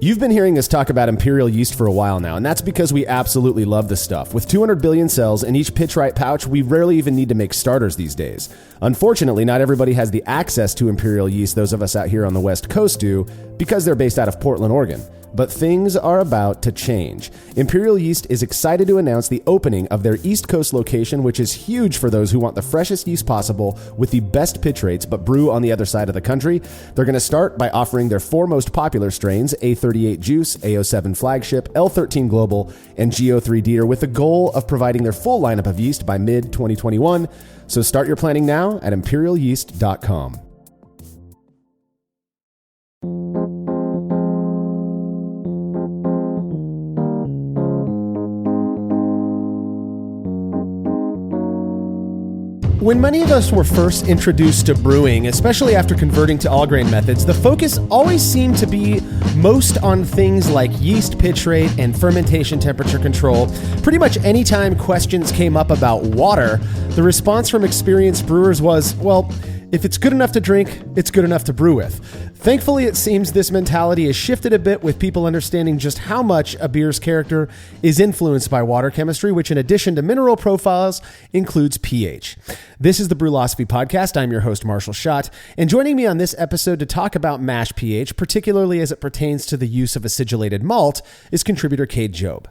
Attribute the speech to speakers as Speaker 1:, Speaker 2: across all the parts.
Speaker 1: You've been hearing us talk about imperial yeast for a while now, and that's because we absolutely love this stuff. With 200 billion cells in each pitch-right pouch, we rarely even need to make starters these days. Unfortunately, not everybody has the access to imperial yeast those of us out here on the West Coast do, because they're based out of Portland, Oregon. But things are about to change. Imperial Yeast is excited to announce the opening of their East Coast location, which is huge for those who want the freshest yeast possible with the best pitch rates, but brew on the other side of the country. They're going to start by offering their four most popular strains, A38 Juice, A07 Flagship, L13 Global, and GO3 Dieter, with the goal of providing their full lineup of yeast by mid-2021. So start your planning now at imperialyeast.com. When many of us were first introduced to brewing, especially after converting to all-grain methods, the focus always seemed to be most on things like yeast pitch rate and fermentation temperature control. Pretty much any time questions came up about water, the response from experienced brewers was, well, if it's good enough to drink, it's good enough to brew with. Thankfully, it seems this mentality has shifted a bit with people understanding just how much a beer's character is influenced by water chemistry, which in addition to mineral profiles, includes pH. This is the Brewlosophy Podcast. I'm your host, Marshall Schott, and joining me on this episode to talk about mash pH, particularly as it pertains to the use of acidulated malt, is contributor Cade Jobe.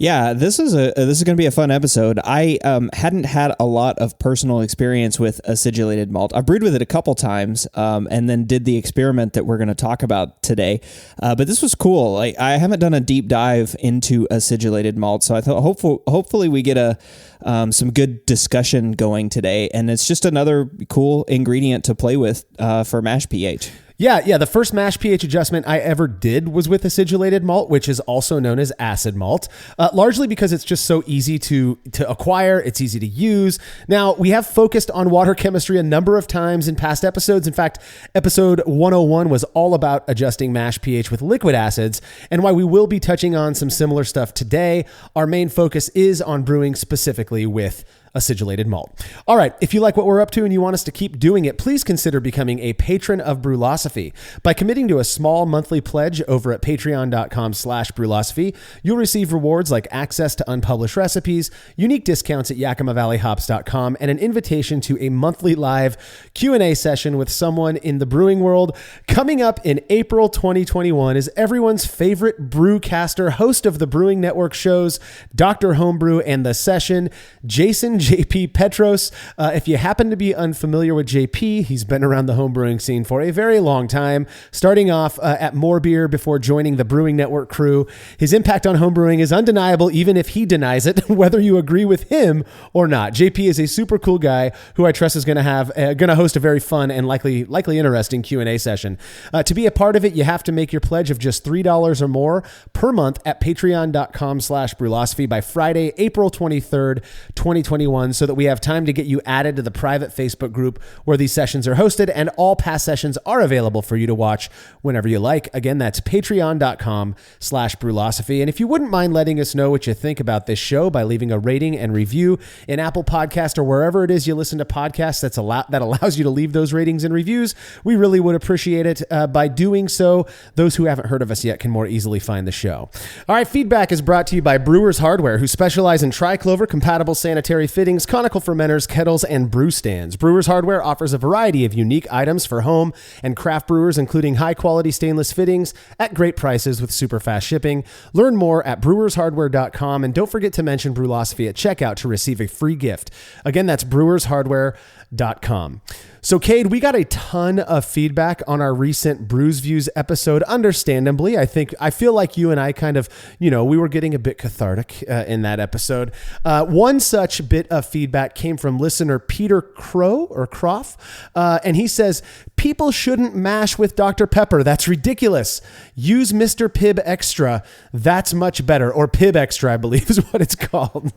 Speaker 2: Yeah, this is going to be a fun episode. I hadn't had a lot of personal experience with acidulated malt. I brewed with it a couple times, and then did the experiment that we're going to talk about today. But this was cool. I haven't done a deep dive into acidulated malt, so I thought hopefully we get some good discussion going today. And it's just another cool ingredient to play with for mash pH.
Speaker 1: Yeah. The first mash pH adjustment I ever did was with acidulated malt, which is also known as acid malt, largely because it's just so easy to acquire. It's easy to use. Now, we have focused on water chemistry a number of times in past episodes. In fact, episode 101 was all about adjusting mash pH with liquid acids. And while we will be touching on some similar stuff today, our main focus is on brewing specifically with acidulated malt. All right, if you like what we're up to and you want us to keep doing it, please consider becoming a patron of Brewlosophy. By committing to a small monthly pledge over at patreon.com/Brewlosophy, you'll receive rewards like access to unpublished recipes, unique discounts at YakimaValleyHops.com, and an invitation to a monthly live Q&A session with someone in the brewing world. Coming up in April 2021 is everyone's favorite brewcaster, host of the Brewing Network shows, Dr. Homebrew and The Session, Jason JP Petros. If you happen to be unfamiliar with JP, he's been around the homebrewing scene for a very long time, starting off at More Beer before joining the Brewing Network crew. His impact on homebrewing is undeniable, even if he denies it, whether you agree with him or not. JP is a super cool guy who I trust is going to host a very fun and likely interesting Q&A session. To be a part of it, you have to make your pledge of just $3 or more per month at patreon.com/Brewlosophy by Friday, April 23rd, 2021. So that we have time to get you added to the private Facebook group where these sessions are hosted, and all past sessions are available for you to watch whenever you like. Again, that's patreon.com/Brewlosophy. And if you wouldn't mind letting us know what you think about this show by leaving a rating and review in Apple Podcast or wherever it is you listen to podcasts that allows you to leave those ratings and reviews, we really would appreciate it. By doing so, those who haven't heard of us yet can more easily find the show. All right, feedback is brought to you by Brewers Hardware, who specialize in triclover compatible sanitary fittings, conical fermenters, kettles, and brew stands. Brewers Hardware offers a variety of unique items for home and craft brewers, including high-quality stainless fittings at great prices with super fast shipping. Learn more at brewershardware.com, and don't forget to mention Brewlosophy at checkout to receive a free gift. Again, that's brewershardware.com. So, Cade, we got a ton of feedback on our recent Brews Views episode, understandably. I feel like you and I kind of, we were getting a bit cathartic in that episode. One such bit of feedback came from listener Peter Croft, and he says, people shouldn't mash with Dr. Pepper. That's ridiculous. Use Mr. Pibb Extra. That's much better. Or Pibb Extra, I believe is what it's called.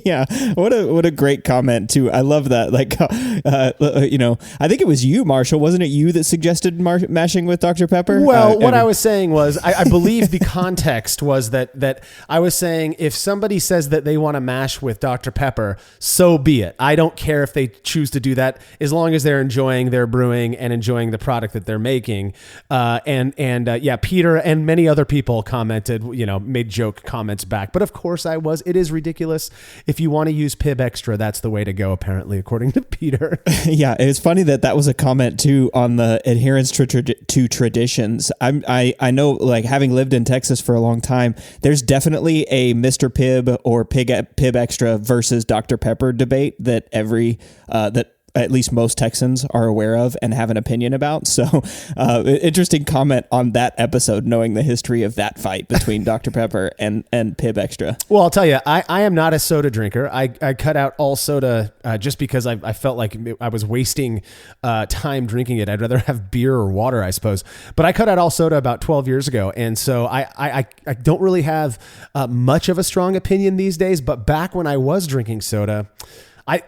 Speaker 2: Yeah. What a great comment too. I love that. I think it was you, Marshall. Wasn't it you that suggested mashing with Dr. Pepper?
Speaker 1: Well, what I was saying was, I believe the context was that I was saying if somebody says that they want to mash with Dr. Pepper, so be it. I don't care if they choose to do that as long as they're enjoying their they're brewing and enjoying the product that they're making. Yeah, Peter and many other people commented, made joke comments back. But of course it is ridiculous. If you want to use Pib Extra, that's the way to go, apparently, according to Peter.
Speaker 2: Yeah, it's funny that was a comment too on the adherence to traditions. I know, like, having lived in Texas for a long time, there's definitely a Mr. Pibb or Pib Extra versus Dr. Pepper debate that that at least most Texans are aware of and have an opinion about. So interesting comment on that episode, knowing the history of that fight between Dr. Pepper and Pib Extra.
Speaker 1: Well, I'll tell you, I am not a soda drinker. I cut out all soda just because I felt like I was wasting time drinking it. I'd rather have beer or water, I suppose. But I cut out all soda about 12 years ago. And so I don't really have much of a strong opinion these days. But back when I was drinking soda,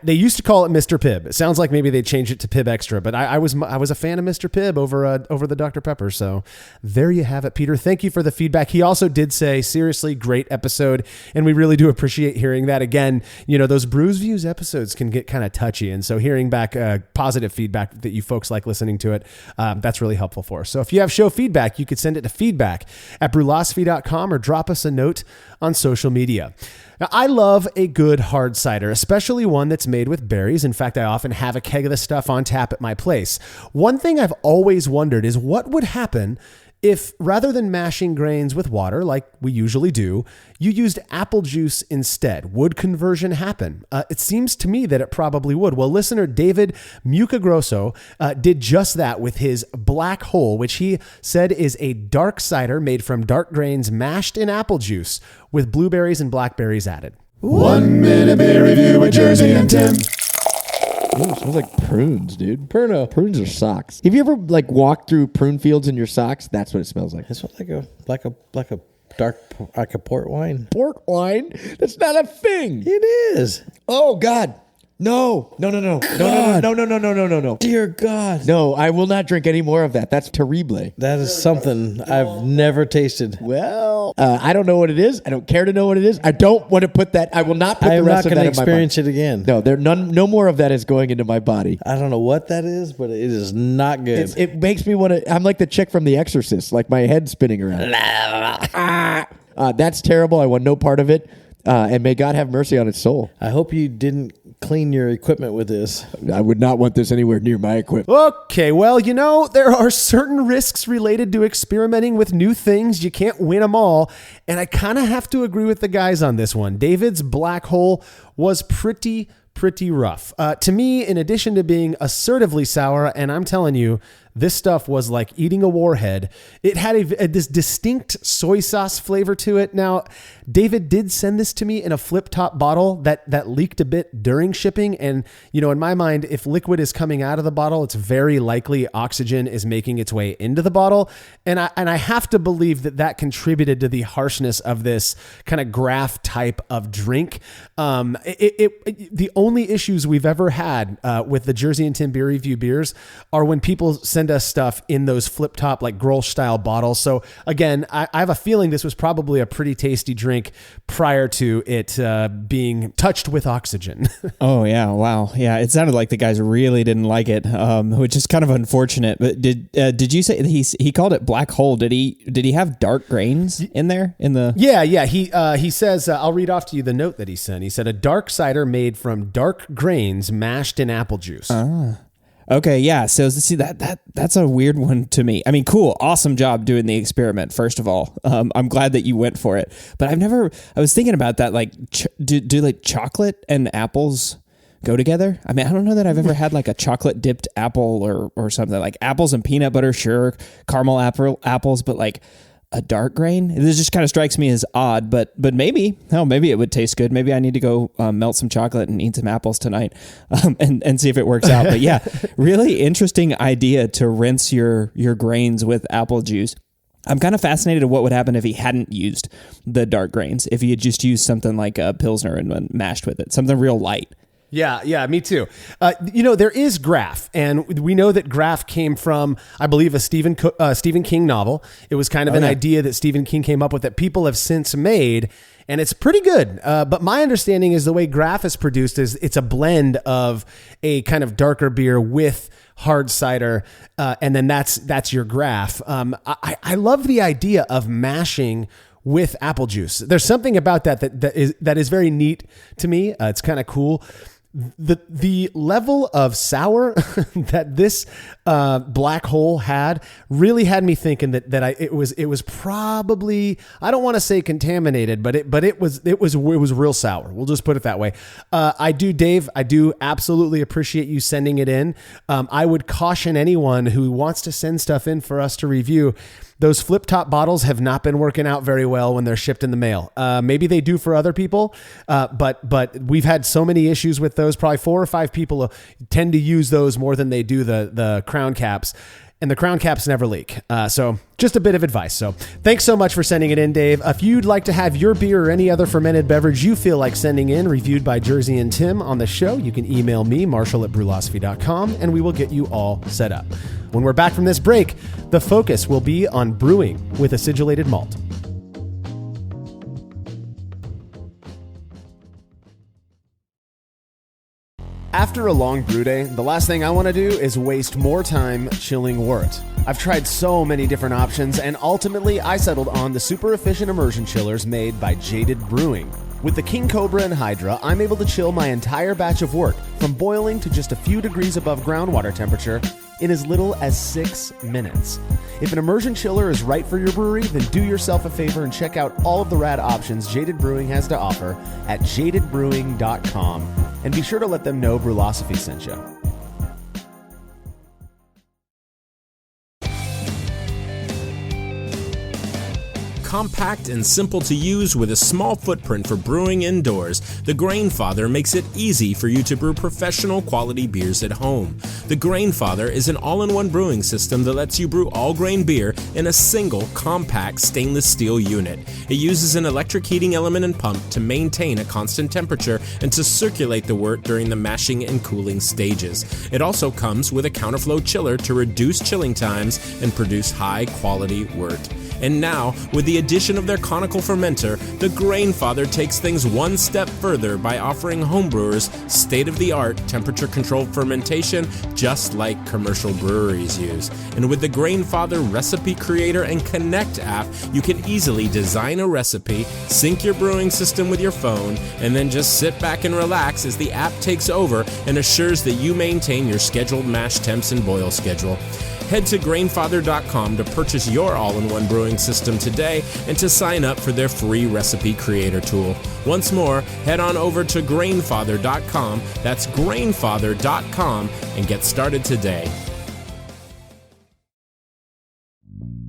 Speaker 1: they used to call it Mr. Pibb. It sounds like maybe they changed it to Pib Extra, but I was a fan of Mr. Pibb over the Dr. Pepper. So there you have it, Peter. Thank you for the feedback. He also did say, seriously, great episode, and we really do appreciate hearing that. Again, those Brews Views episodes can get kind of touchy, and so hearing back positive feedback that you folks like listening to it, that's really helpful for us. So if you have show feedback, you could send it to feedback@brewlosophy.com or drop us a note on social media. Now, I love a good hard cider, especially one that's made with berries. In fact, I often have a keg of this stuff on tap at my place. One thing I've always wondered is what would happen if, rather than mashing grains with water like we usually do, you used apple juice instead. Would conversion happen? It seems to me that it probably would. Well, listener David Mucagrosso did just that with his Black Hole, which he said is a dark cider made from dark grains mashed in apple juice with blueberries and blackberries added.
Speaker 3: 1 minute beer review with Jersey and Tim.
Speaker 4: Ooh, it smells like prunes, dude. Prunes are socks. Have you ever walked through prune fields in your socks? That's what it smells like.
Speaker 3: It smells like a dark, like a port wine.
Speaker 4: Port wine? That's not a thing.
Speaker 3: It is.
Speaker 4: Oh God. No.
Speaker 3: Dear God.
Speaker 4: No, I will not drink any more of that. That's terrible.
Speaker 3: That is something I've never tasted.
Speaker 4: Well, I don't know what it is. I don't care to know what it is. I don't want to put that. I will not put the rest of that in my body. I'm not going to
Speaker 3: experience it again.
Speaker 4: No, no more of that is going into my body.
Speaker 3: I don't know what that is, but it is not good.
Speaker 4: It makes me want to. I'm like the chick from The Exorcist, like my head spinning around. That's terrible. I want no part of it. And may God have mercy on its soul.
Speaker 3: I hope you didn't clean your equipment with this.
Speaker 4: I would not want this anywhere near my equipment.
Speaker 1: Okay, well, there are certain risks related to experimenting with new things. You can't win them all. And I kind of have to agree with the guys on this one. David's Black Hole was pretty rough. To me, in addition to being assertively sour, and I'm telling you, this stuff was like eating a warhead. It had this distinct soy sauce flavor to it. Now, David did send this to me in a flip top bottle that leaked a bit during shipping. And, in my mind, if liquid is coming out of the bottle, it's very likely oxygen is making its way into the bottle. And I have to believe that contributed to the harshness of this kind of graph type of drink. The only issues we've ever had with the Jersey and Tim Beer Review beers are when people send us stuff in those flip top, like Grolsch style bottles. So again, I have a feeling this was probably a pretty tasty drink prior to it being touched with oxygen.
Speaker 2: Oh yeah. Wow. Yeah. It sounded like the guys really didn't like it, which is kind of unfortunate. But did you say he called it Black Hole? Did he have dark grains in there in the? Yeah.
Speaker 1: He says, I'll read off to you the note that he sent. He said, a dark cider made from dark grains mashed in apple juice.
Speaker 2: Okay, yeah. So see that's a weird one to me. I mean, cool, awesome job doing the experiment. First of all, I'm glad that you went for it. But I was thinking about that. Like, do like chocolate and apples go together? I mean, I don't know that I've ever had like a chocolate dipped apple or something. Like apples and peanut butter, sure, caramel apples, but like a dark grain. This just kind of strikes me as odd, but maybe it would taste good. Maybe I need to go melt some chocolate and eat some apples tonight and see if it works out. But yeah, really interesting idea to rinse your grains with apple juice. I'm kind of fascinated at what would happen if he hadn't used the dark grains, if he had just used something like a Pilsner and mashed with it, something real light.
Speaker 1: Yeah, me too. There is graph, and we know that graph came from, I believe, a Stephen King novel. It was kind of an idea that Stephen King came up with that people have since made, and it's pretty good. But my understanding is the way graph is produced is it's a blend of a kind of darker beer with hard cider, and then that's your graph. I love the idea of mashing with apple juice. There's something about that is very neat to me. It's kind of cool. The level of sour that this black hole had really had me thinking that it was probably, I don't want to say contaminated, but it was real sour. We'll just put it that way. Dave, I do absolutely appreciate you sending it in. I would caution anyone who wants to send stuff in for us to review. Those flip top bottles have not been working out very well when they're shipped in the mail. Maybe they do for other people, but we've had so many issues with those. Probably 4 or 5 people tend to use those more than they do the crown caps, and the crown caps never leak. So just a bit of advice. So thanks so much for sending it in, Dave. If you'd like to have your beer or any other fermented beverage you feel like sending in reviewed by Jersey and Tim on the show, you can email me, marshall@brewlosophy.com, and we will get you all set up. When we're back from this break, the focus will be on brewing with acidulated malt. After a long brew day, the last thing I want to do is waste more time chilling wort. I've tried so many different options, and ultimately I settled on the super efficient immersion chillers made by Jaded Brewing. With the King Cobra and Hydra, I'm able to chill my entire batch of wort from boiling to just a few degrees above groundwater temperature in as little as 6 minutes. If an immersion chiller is right for your brewery, then do yourself a favor and check out all of the rad options Jaded Brewing has to offer at jadedbrewing.com. And be sure to let them know Brewlosophy sent you.
Speaker 5: Compact and simple to use with a small footprint for brewing indoors, the Grainfather makes it easy for you to brew professional quality beers at home. The Grainfather is an all-in-one brewing system that lets you brew all grain beer in a single compact stainless steel unit. It uses an electric heating element and pump to maintain a constant temperature and to circulate the wort during the mashing and cooling stages. It also comes with a counterflow chiller to reduce chilling times and produce high-quality wort. And now, with the addition of their conical fermenter, the Grainfather takes things one step further by offering homebrewers state-of-the-art temperature-controlled fermentation just like commercial breweries use. And with the Grainfather Recipe Creator and Connect app, you can easily design a recipe, sync your brewing system with your phone, and then just sit back and relax as the app takes over and assures that you maintain your scheduled mash temps and boil schedule. Head to Grainfather.com to purchase your all-in-one brewing system today and to sign up for their free recipe creator tool. Once more, head on over to Grainfather.com, that's Grainfather.com, and get started today.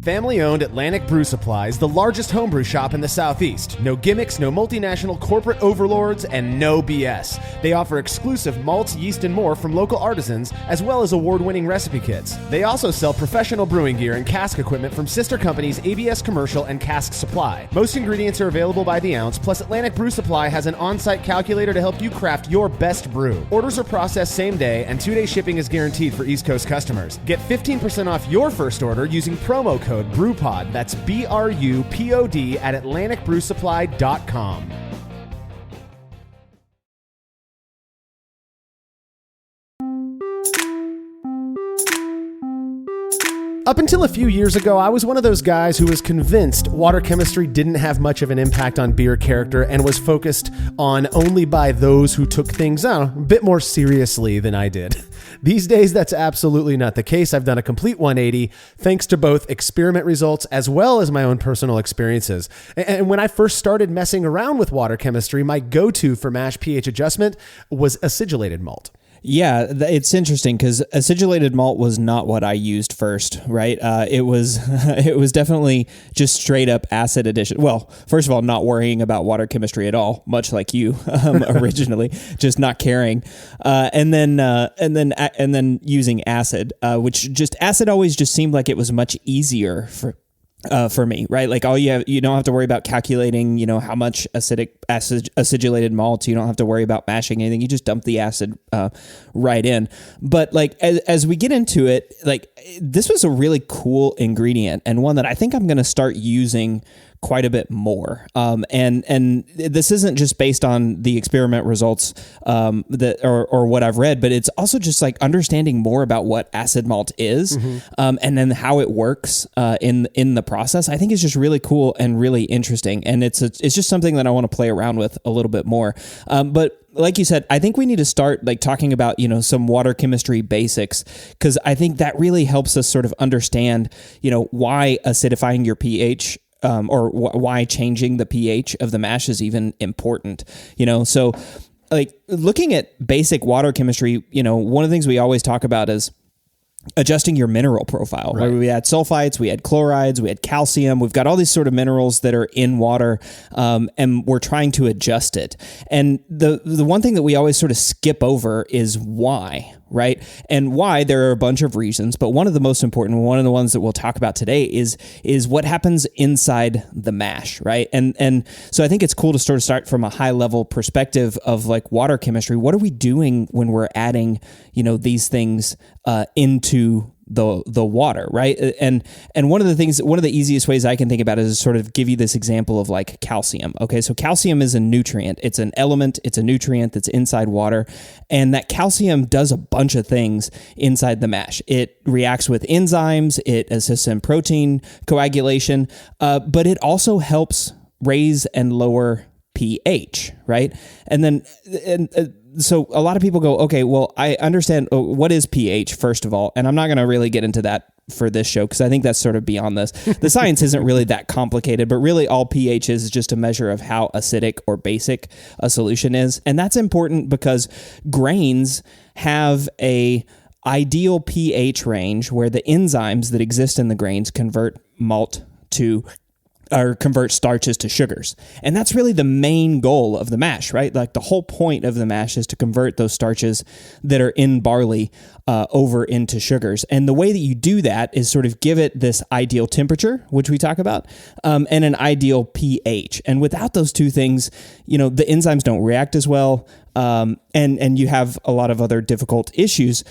Speaker 1: Family-owned Atlantic Brew Supply is the largest homebrew shop in the Southeast. No gimmicks, no multinational corporate overlords, and no BS. They offer exclusive malts, yeast, and more from local artisans, as well as award-winning recipe kits. They also sell professional brewing gear and cask equipment from sister companies ABS Commercial and Cask Supply. Most ingredients are available by the ounce, plus Atlantic Brew Supply has an on-site calculator to help you craft your best brew. Orders are processed same day, and 2-day shipping is guaranteed for East Coast customers. Get 15% off your first order using promo code BREWPOD, that's BRUPOD, at AtlanticBrewSupply.com. Up until a few years ago, I was one of those guys who was convinced water chemistry didn't have much of an impact on beer character and was focused on only by those who took things a bit more seriously than I did. These days, that's absolutely not the case. I've done a complete 180 thanks to both experiment results as well as my own personal experiences. And when I first started messing around with water chemistry, my go-to for mash pH adjustment was acidulated malt.
Speaker 2: Yeah, it's interesting because acidulated malt was not what I used first, right? It was definitely just straight up acid addition. Well, first of all, not worrying about water chemistry at all, much like you originally, just not caring, and then using acid, which just acid always just seemed like it was much easier for. for me, right? Like you don't have to worry about calculating, how much acidulated malt. You don't have to worry about mashing anything. You just dump the acid right in. But like as we get into it, like this was a really cool ingredient and one that I think I'm going to start using quite a bit more. And this isn't just based on the experiment results or what I've read, but it's also just like understanding more about what acid malt is, and then how it works in the process. I think is just really cool and really interesting, and it's just something that I want to play around with a little bit more. But like you said, I think we need to start like talking about, some water chemistry basics, because I think that really helps us sort of understand, why acidifying your pH or why changing the pH of the mash is even important, So like looking at basic water chemistry, one of the things we always talk about is adjusting your mineral profile. Right? We had sulfites, we had chlorides, we had calcium. We've got all these sort of minerals that are in water, and we're trying to adjust it. And the one thing that we always sort of skip over is why, right? And why, there are a bunch of reasons, but one of the most important, one of the ones that we'll talk about today is what happens inside the mash, right? And so I think it's cool to sort of start from a high level perspective of like water chemistry. What are we doing when we're adding, these things into the water, right? And one of the easiest ways I can think about it is sort of give you this example of like calcium. Okay, so calcium is a nutrient. It's an element. It's a nutrient that's inside water, and that calcium does a bunch of things inside the mash. It reacts with enzymes. It assists in protein coagulation, but it also helps raise and lower pH, right? So a lot of people go, okay, well, I understand what is pH, first of all, and I'm not going to really get into that for this show because I think that's sort of beyond this. The science isn't really that complicated, but really all pH is just a measure of how acidic or basic a solution is. And that's important because grains have a ideal pH range where the enzymes that exist in the grains convert convert starches to sugars. And that's really the main goal of the mash, right? Like the whole point of the mash is to convert those starches that are in barley over into sugars. And the way that you do that is sort of give it this ideal temperature, which we talk about, and an ideal pH. And without those two things, the enzymes don't react as well. And you have a lot of other difficult issues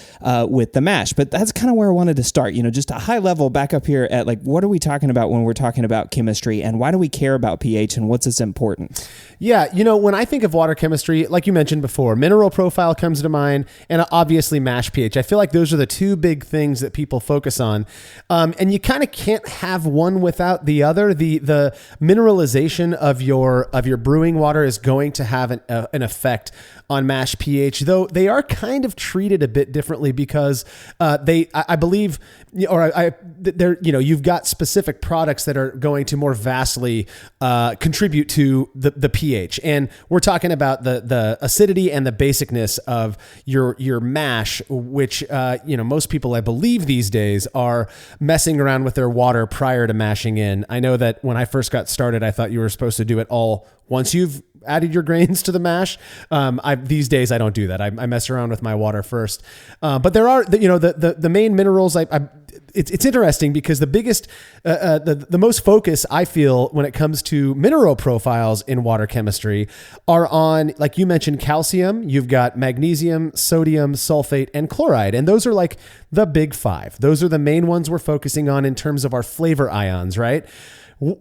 Speaker 2: with the mash. But that's kind of where I wanted to start, just a high level back up here at like, what are we talking about when we're talking about chemistry, and why do we care about pH, and what's its importance?
Speaker 1: Yeah, when I think of water chemistry, like you mentioned before, mineral profile comes to mind, and obviously mash pH. I feel like those are the two big things that people focus on. And you kind of can't have one without the other. The mineralization of your brewing water is going to have an effect on mash pH, though they are kind of treated a bit differently because I believe, you've got specific products that are going to more vastly contribute to the pH, and we're talking about the acidity and the basicness of your mash, which most people, I believe, these days are messing around with their water prior to mashing in. I know that when I first got started, I thought you were supposed to do it all once you've added your grains to the mash. These days I don't do that. I mess around with my water first. But there are the main minerals. It's interesting because the biggest, the most focus I feel when it comes to mineral profiles in water chemistry are on, like you mentioned, calcium. You've got magnesium, sodium, sulfate, and chloride, and those are like the big five. Those are the main ones we're focusing on in terms of our flavor ions, right?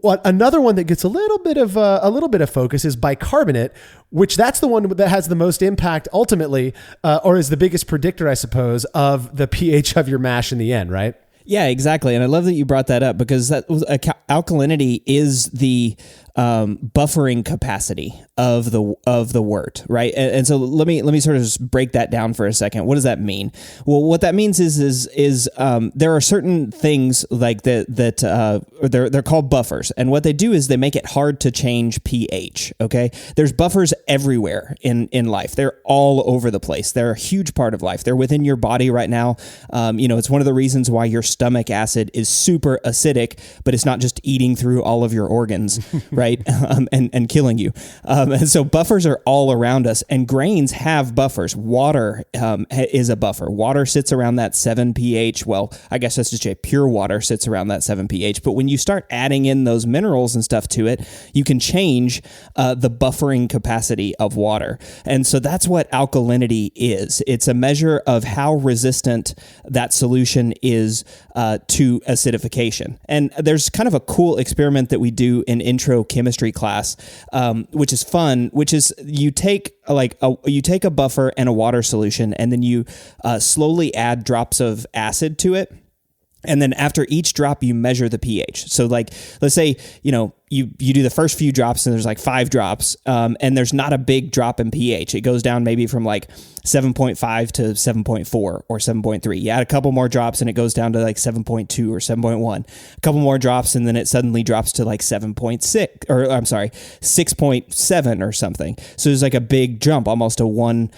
Speaker 1: Another one that gets a little bit of focus is bicarbonate, which that's the one that has the most impact ultimately, or is the biggest predictor, I suppose, of the pH of your mash in the end, right?
Speaker 2: Yeah, exactly. And I love that you brought that up because alkalinity is the buffering capacity of the wort, right? And so let me sort of just break that down for a second. What does that mean? Well, what that means is there are certain things like that they're called buffers, and what they do is they make it hard to change pH. Okay, there's buffers everywhere in life. They're all over the place. They're a huge part of life. They're within your body right now. It's one of the reasons why your stomach acid is super acidic, but it's not just eating through all of your organs, right? right? And killing you. And so buffers are all around us, and grains have buffers. Water is a buffer. Water sits around that 7 pH. Well, I guess that's just pure water sits around that 7 pH. But when you start adding in those minerals and stuff to it, you can change the buffering capacity of water. And so that's what alkalinity is. It's a measure of how resistant that solution is to acidification. And there's kind of a cool experiment that we do in intro chemistry class, which is fun, which is you take a buffer and a water solution, and then you slowly add drops of acid to it. And then after each drop, you measure the pH. So like, let's say, you do the first few drops and there's like 5 drops, and there's not a big drop in pH. It goes down maybe from like 7.5 to 7.4 or 7.3. You add a couple more drops and it goes down to like 7.2 or 7.1. A couple more drops and then it suddenly drops to like 7.6, or I'm sorry, 6.7 or something. So there's like a big jump, almost a one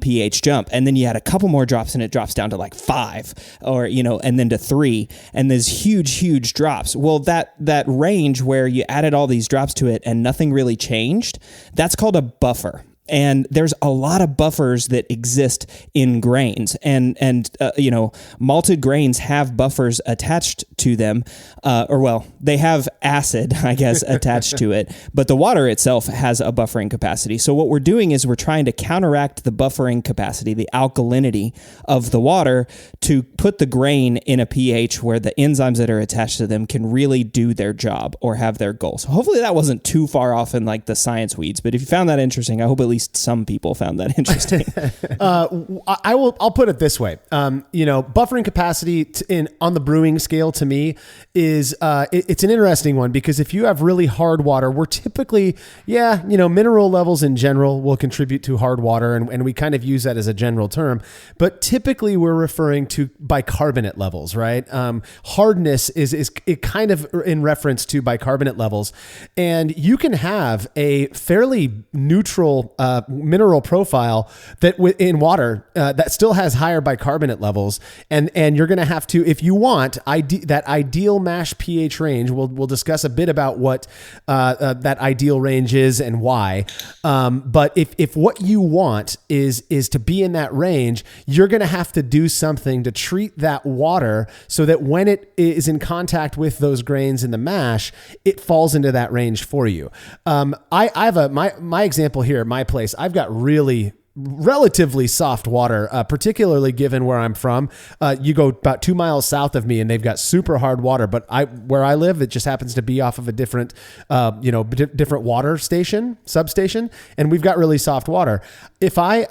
Speaker 2: pH jump. And then you add a couple more drops and it drops down to like 5, or, and then to 3. And there's huge drops. Well, that range where you added all these drops to it and nothing really changed, that's called a buffer. And there's a lot of buffers that exist in grains, and malted grains have buffers attached to them, they have acid, I guess, attached to it, but the water itself has a buffering capacity. So what we're doing is we're trying to counteract the buffering capacity, the alkalinity of the water, to put the grain in a pH where the enzymes that are attached to them can really do their job or have their goals. So hopefully that wasn't too far off in like the science weeds, but if you found that interesting, I hope at least some people found that interesting.
Speaker 1: I'll put it this way. Buffering capacity on the brewing scale to me is it's an interesting one, because if you have really hard water, we're typically, mineral levels in general will contribute to hard water, and we kind of use that as a general term, but typically we're referring to bicarbonate levels, right? Hardness is kind of in reference to bicarbonate levels, and you can have a fairly neutral mineral profile that in water that still has higher bicarbonate levels, and you're going to have to, if you want that ideal mash pH range, we'll discuss a bit about what that ideal range is and why. But if what you want is to be in that range, you're going to have to do something to treat that water so that when it is in contact with those grains in the mash, it falls into that range for you. I have my example here at my place. I've got really relatively soft water, particularly given where I'm from. You go about 2 miles south of me and they've got super hard water, but where I live, it just happens to be off of a different, different water substation, and we've got really soft water. If I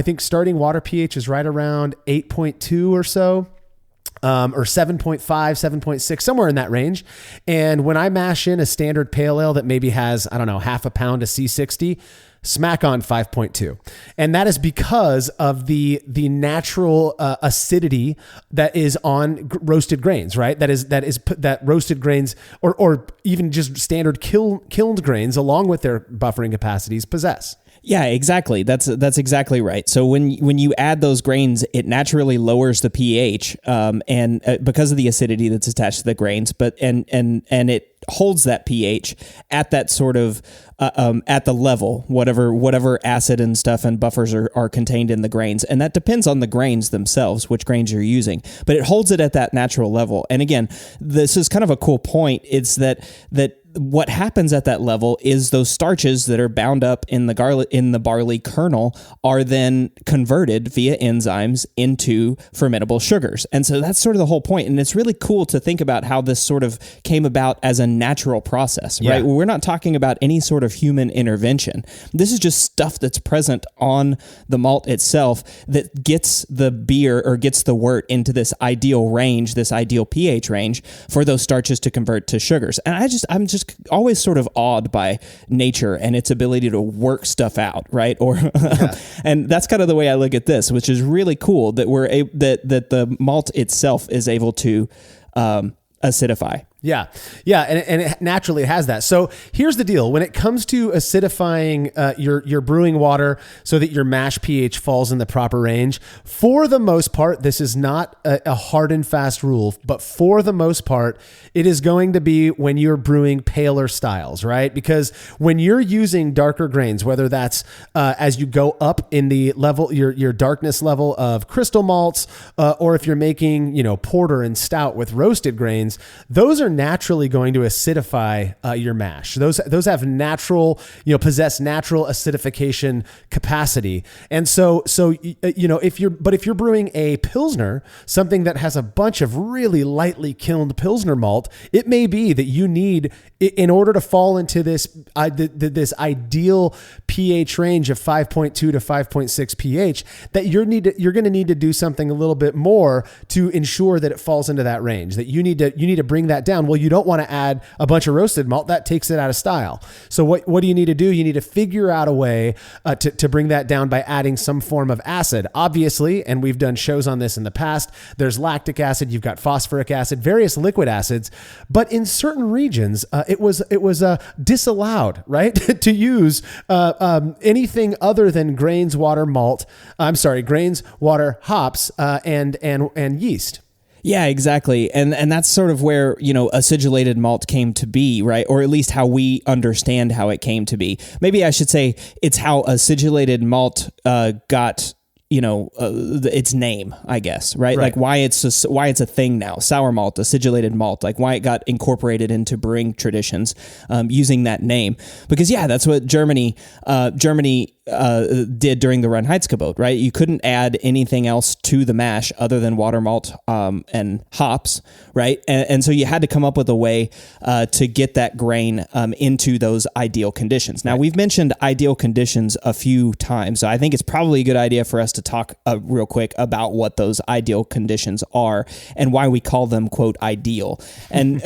Speaker 1: think starting water pH is right around 8.2 or so. Or 7.5, 7.6, somewhere in that range. And when I mash in a standard pale ale that maybe has, half a pound of C60, smack on 5.2. And that is because of the natural acidity that is on roasted grains, right? That roasted grains or even just standard kilned grains, along with their buffering capacities, possess.
Speaker 2: Yeah, exactly. That's exactly right. So when you add those grains, it naturally lowers the pH, and because of the acidity that's attached to the grains, and it holds that pH at that sort of at the level, whatever acid and stuff and buffers are contained in the grains, and that depends on the grains themselves, which grains you're using, but it holds it at that natural level. And again, this is kind of a cool point. It's that what happens at that level is those starches that are bound up in the barley kernel are then converted via enzymes into fermentable sugars. And so that's sort of the whole point. And it's really cool to think about how this sort of came about as a natural process, right? We're not talking about any sort of human intervention. This is just stuff that's present on the malt itself that gets the beer or gets the wort into this ideal range, this ideal pH range for those starches to convert to sugars. And I'm just always sort of awed by nature and its ability to work stuff out, right? And that's kind of the way I look at this, which is really cool that that the malt itself is able to acidify.
Speaker 1: Yeah. Yeah. And it naturally has that. So here's the deal. When it comes to acidifying your brewing water so that your mash pH falls in the proper range, for the most part, this is not a hard and fast rule, but for the most part, it is going to be when you're brewing paler styles, right? Because when you're using darker grains, whether that's as you go up in the level, your darkness level of crystal malts, or if you're making, porter and stout with roasted grains, those are naturally going to acidify your mash. Those have natural, possess natural acidification capacity. And so if you're brewing a Pilsner, something that has a bunch of really lightly kilned Pilsner malt, it may be that you need, in order to fall into this ideal pH range of 5.2 to 5.6 pH, that you're going to need to do something a little bit more to ensure that it falls into that range, that you need to bring that down. Well, you don't want to add a bunch of roasted malt. That takes it out of style. So what do you need to do? You need to figure out a way to bring that down by adding some form of acid. Obviously, and we've done shows on this in the past, there's lactic acid, you've got phosphoric acid, various liquid acids, but in certain regions, it was disallowed, right, to use anything other than grains, water, hops, and yeast.
Speaker 2: Yeah, exactly. And that's sort of where, acidulated malt came to be, right? Or at least how we understand how it came to be. Maybe I should say it's how acidulated malt got its name, I guess, right? Like why it's a thing now. Sour malt, acidulated malt, like why it got incorporated into brewing traditions, using that name. Because that's what Germany did during the Reinheitsgebot, right? You couldn't add anything else to the mash other than water malt and hops, right? And so you had to come up with a way to get that grain into those ideal conditions. Now, we've mentioned ideal conditions a few times, so I think it's probably a good idea for us to talk real quick about what those ideal conditions are and why we call them, quote, ideal. And,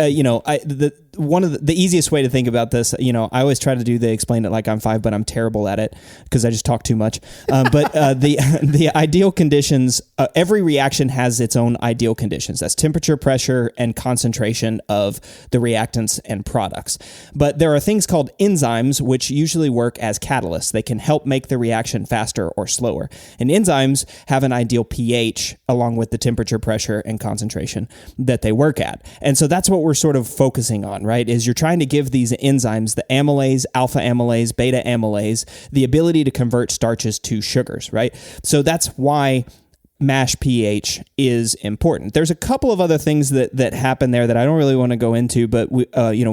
Speaker 2: one of the easiest way to think about this, I always try to explain it like I'm 5, but I'm terrible at it because I just talk too much. But the ideal conditions, every reaction has its own ideal conditions. That's temperature, pressure, and concentration of the reactants and products. But there are things called enzymes, which usually work as catalysts. They can help make the reaction faster or slower. And enzymes have an ideal pH along with the temperature, pressure, and concentration that they work at. And so that's what we're sort of focusing on, right? Is you're trying to give these enzymes, the amylase, alpha amylase, beta amylase, the ability to convert starches to sugars, right? So that's why mash pH is important. There's a couple of other things that happen there that I don't really want to go into, but we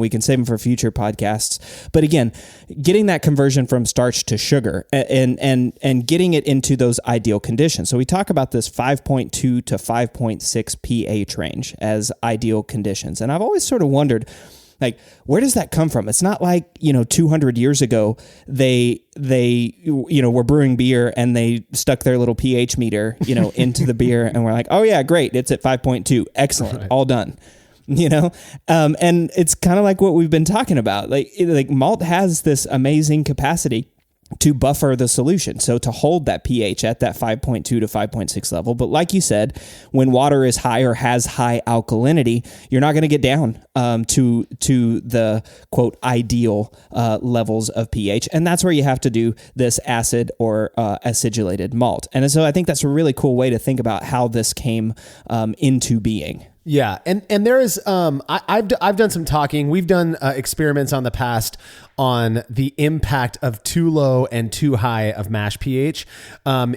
Speaker 2: can save them for future podcasts. But again, getting that conversion from starch to sugar and getting it into those ideal conditions. So we talk about this 5.2 to 5.6 pH range as ideal conditions. And I've always sort of wondered, like, where does that come from? It's not like, 200 years ago, they were brewing beer and they stuck their little pH meter, into the beer and we're like, oh yeah, great. It's at 5.2. Excellent. Right. All done. And it's kind of like what we've been talking about. Like malt has this amazing capacity to buffer the solution. So to hold that pH at that 5.2 to 5.6 level. But like you said, when water is high or has high alkalinity, you're not going to get down to the, quote, ideal levels of pH. And that's where you have to do this acid or acidulated malt. And so I think that's a really cool way to think about how this came into being.
Speaker 1: Yeah, and there is I've done some talking. We've done experiments on the past on the impact of too low and too high of mash pH.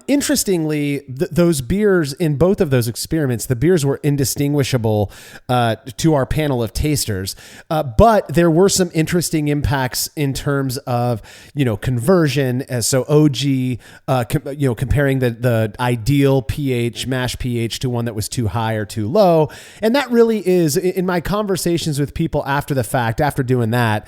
Speaker 1: Interestingly, those beers in both of those experiments, the beers were indistinguishable to our panel of tasters, but there were some interesting impacts in terms of conversion. So OG, comparing the ideal pH, mash pH, to one that was too high or too low. And that really is, in my conversations with people after the fact, after doing that,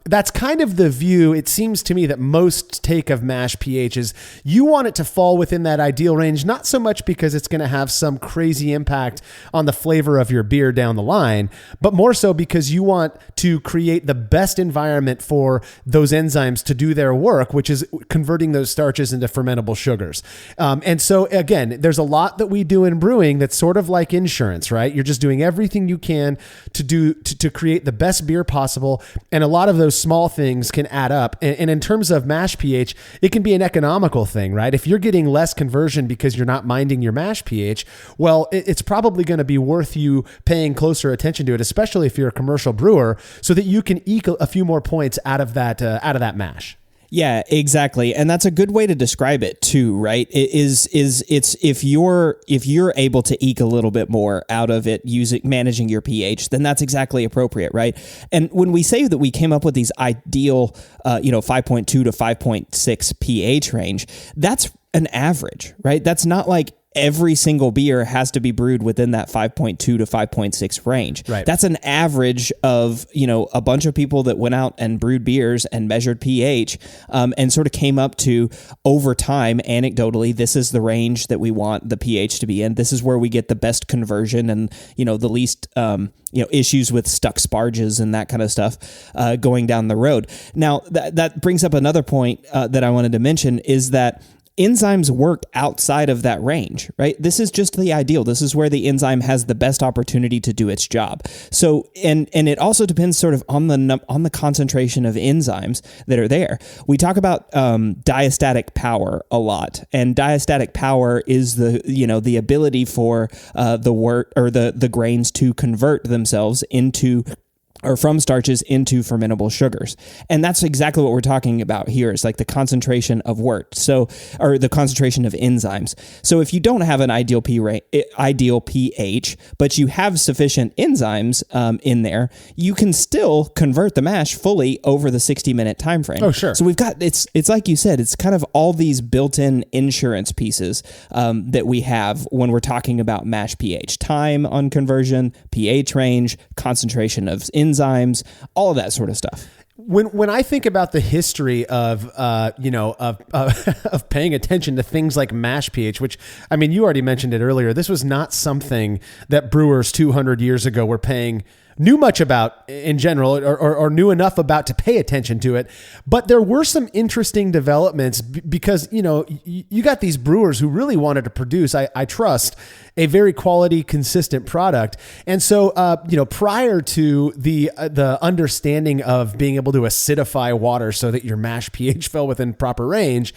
Speaker 1: that's kind of the view, it seems to me, that most take of mash pH is you want it to fall within that ideal range, not so much because it's going to have some crazy impact on the flavor of your beer down the line, but more so because you want to create the best environment for those enzymes to do their work, which is converting those starches into fermentable sugars. And so again, there's a lot that we do in brewing that's sort of like insurance, right? right? You're just doing everything you can to create the best beer possible. And a lot of those small things can add up. And in terms of mash pH, it can be an economical thing, right? If you're getting less conversion because you're not minding your mash pH, well, it's probably going to be worth you paying closer attention to it, especially if you're a commercial brewer, so that you can eke a few more points out of that mash.
Speaker 2: Yeah, exactly. And that's a good way to describe it too, right? It's if you're able to eke a little bit more out of it managing your pH, then that's exactly appropriate, right? And when we say that we came up with these ideal 5.2 to 5.6 pH range, that's an average, right? That's not like every single beer has to be brewed within that 5.2 to 5.6 range.
Speaker 1: Right.
Speaker 2: That's an average of, a bunch of people that went out and brewed beers and measured pH and sort of came up to, over time, anecdotally, this is the range that we want the pH to be in. This is where we get the best conversion and, the least, issues with stuck sparges and that kind of stuff going down the road. Now, that brings up another point that I wanted to mention is that enzymes work outside of that range, right? This is just the ideal. This is where the enzyme has the best opportunity to do its job. So, and it also depends sort of on the concentration of enzymes that are there. We talk about diastatic power a lot, and diastatic power is the ability for the wort or the grains to convert themselves into or from starches into fermentable sugars. And that's exactly what we're talking about here. It's like the concentration of wort. Or the concentration of enzymes. So if you don't have an ideal pH, but you have sufficient enzymes in there, you can still convert the mash fully over the 60-minute time frame.
Speaker 1: Oh, sure.
Speaker 2: So we've got, it's like you said, it's kind of all these built-in insurance pieces that we have when we're talking about mash pH. Time on conversion, pH range, concentration of enzymes, all of that sort of stuff.
Speaker 1: When I think about the history of paying attention to things like mash pH, which, I mean, you already mentioned it earlier, this was not something that brewers 200 years ago knew much about in general or knew enough about to pay attention to it. But there were some interesting developments because, you got these brewers who really wanted to produce, I trust, a very quality, consistent product. And so, prior to the understanding of being able to acidify water so that your mash pH fell within proper range,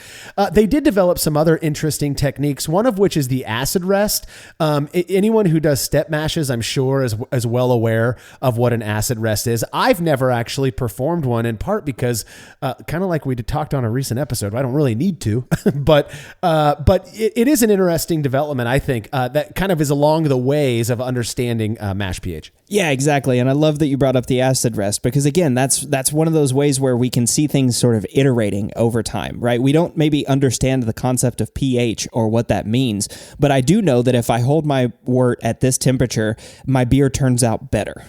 Speaker 1: they did develop some other interesting techniques, one of which is the acid rest. Anyone who does step mashes, I'm sure, is well aware of what an acid rest is. I've never actually performed one, in part because, kind of like we talked on a recent episode, I don't really need to, but it is an interesting development, I think, that kind of is along the ways of understanding mash pH.
Speaker 2: Yeah, exactly. And I love that you brought up the acid rest because, again, that's one of those ways where we can see things sort of iterating over time, right? We don't maybe understand the concept of pH or what that means, but I do know that if I hold my wort at this temperature, my beer turns out better,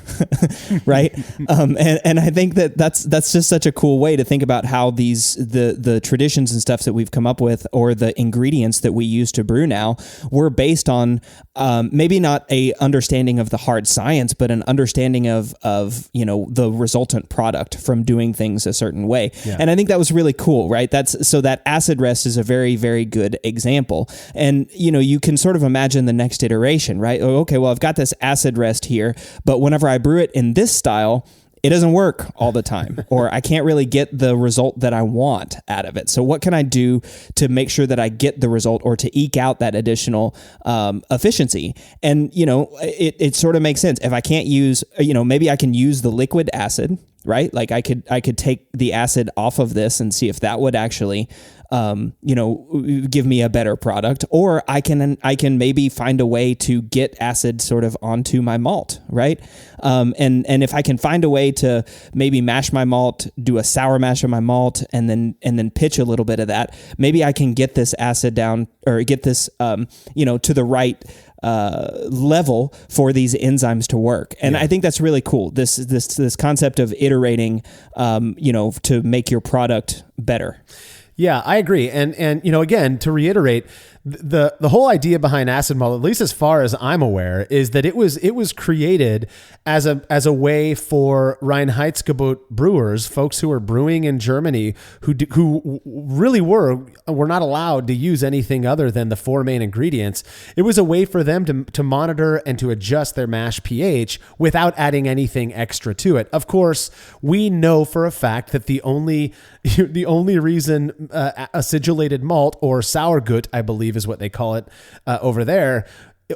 Speaker 2: right? And I think that's just such a cool way to think about how the traditions and stuff that we've come up with or the ingredients that we use to brew now were based on maybe not a understanding of the hard science, but an understanding of the resultant product from doing things a certain way. Yeah. And I think that was really cool, right? So that acid rest is a very, very good example. And, you can sort of imagine the next iteration, right? Okay, well, I've got this acid rest here, but whenever I brew it in this style, it doesn't work all the time, or I can't really get the result that I want out of it. So what can I do to make sure that I get the result or to eke out that additional efficiency? And, it sort of makes sense. If I can't use, maybe I can use the liquid acid, right? Like I could take the acid off of this and see if that would actually give me a better product, or I can maybe find a way to get acid sort of onto my malt, right? And if I can find a way to maybe mash my malt, do a sour mash of my malt, and then pitch a little bit of that, maybe I can get this acid down or get this, to the right level for these enzymes to work. And yeah. I think that's really cool. This concept of iterating, to make your product better.
Speaker 1: Yeah, I agree. And again, to reiterate, the whole idea behind acid malt, at least as far as I'm aware, is that it was created as a way for Reinheitsgebot brewers, folks who are brewing in Germany, who really were not allowed to use anything other than the four main ingredients. It was a way for them to monitor and to adjust their mash pH without adding anything extra to it. Of course, we know for a fact that the only reason acidulated malt, or Sauergut, I believe is what they call it over there,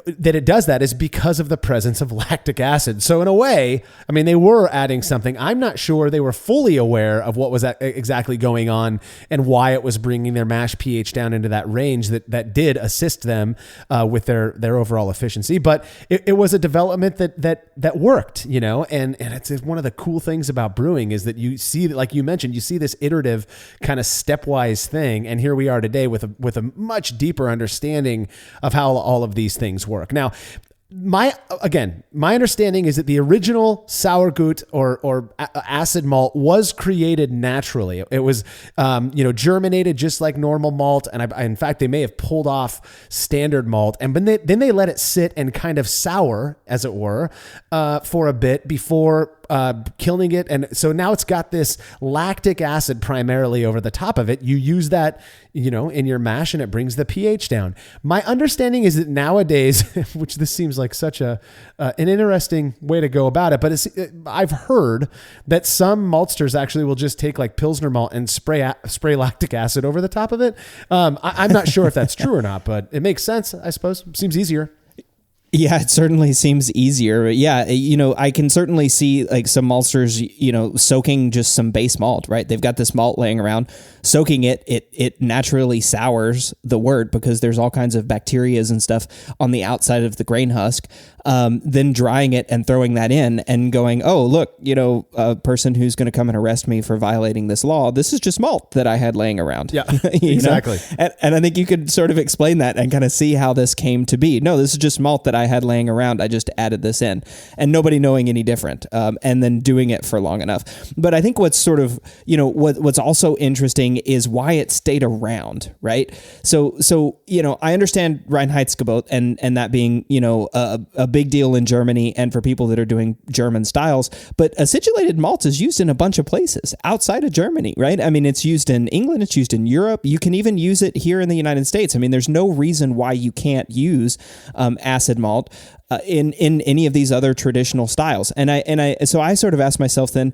Speaker 1: that it does that is because of the presence of lactic acid. So in a way, I mean, they were adding something. I'm not sure they were fully aware of what was exactly going on and why it was bringing their mash pH down into that range that did assist them with their overall efficiency. But it was a development that worked, and it's one of the cool things about brewing is that you see, like you mentioned, you see this iterative kind of stepwise thing. And here we are today with a much deeper understanding of how all of these things work. Now, my understanding is that the original Sauergut or acid malt was created naturally. It was, germinated just like normal malt, and in fact, they may have pulled off standard malt, and then they let it sit and kind of sour, as it were, for a bit before killing it. And so now it's got this lactic acid primarily over the top of it. You use that, in your mash, and it brings the pH down. My understanding is that nowadays, which this seems like such an interesting way to go about it, but I've heard that some maltsters actually will just take like Pilsner malt and spray lactic acid over the top of it. I'm not sure if that's true or not, but it makes sense, I suppose. Seems easier.
Speaker 2: Yeah, it certainly seems easier. But yeah, I can certainly see like some maltsters, soaking just some base malt, right? They've got this malt laying around, soaking it. It naturally sours the wort because there's all kinds of bacterias and stuff on the outside of the grain husk. Then drying it and throwing that in and going, oh, look, a person who's going to come and arrest me for violating this law. This is just malt that I had laying around.
Speaker 1: Yeah, exactly.
Speaker 2: And I think you could sort of explain that and kind of see how this came to be. No, this is just malt that I had laying around. I just added this in, and nobody knowing any different, and then doing it for long enough. But I think what's sort of, what's also interesting is why it stayed around, right? So I understand Reinheitsgebot and that being, a big deal in Germany and for people that are doing German styles, but acidulated malt is used in a bunch of places outside of Germany, right? I mean, it's used in England, it's used in Europe. You can even use it here in the United States. I mean, there's no reason why you can't use acid malt in any of these other traditional styles. So I sort of asked myself then,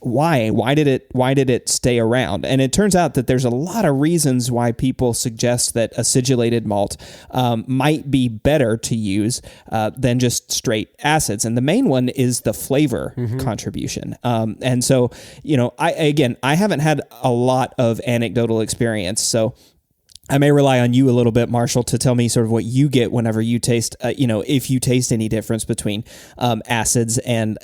Speaker 2: why did it stay around? And it turns out that there's a lot of reasons why people suggest that acidulated malt might be better to use than just straight acids. And the main one is the flavor contribution. And so, I haven't had a lot of anecdotal experience, so I may rely on you a little bit, Marshall, to tell me sort of what you get whenever you taste, if you taste any difference between acids and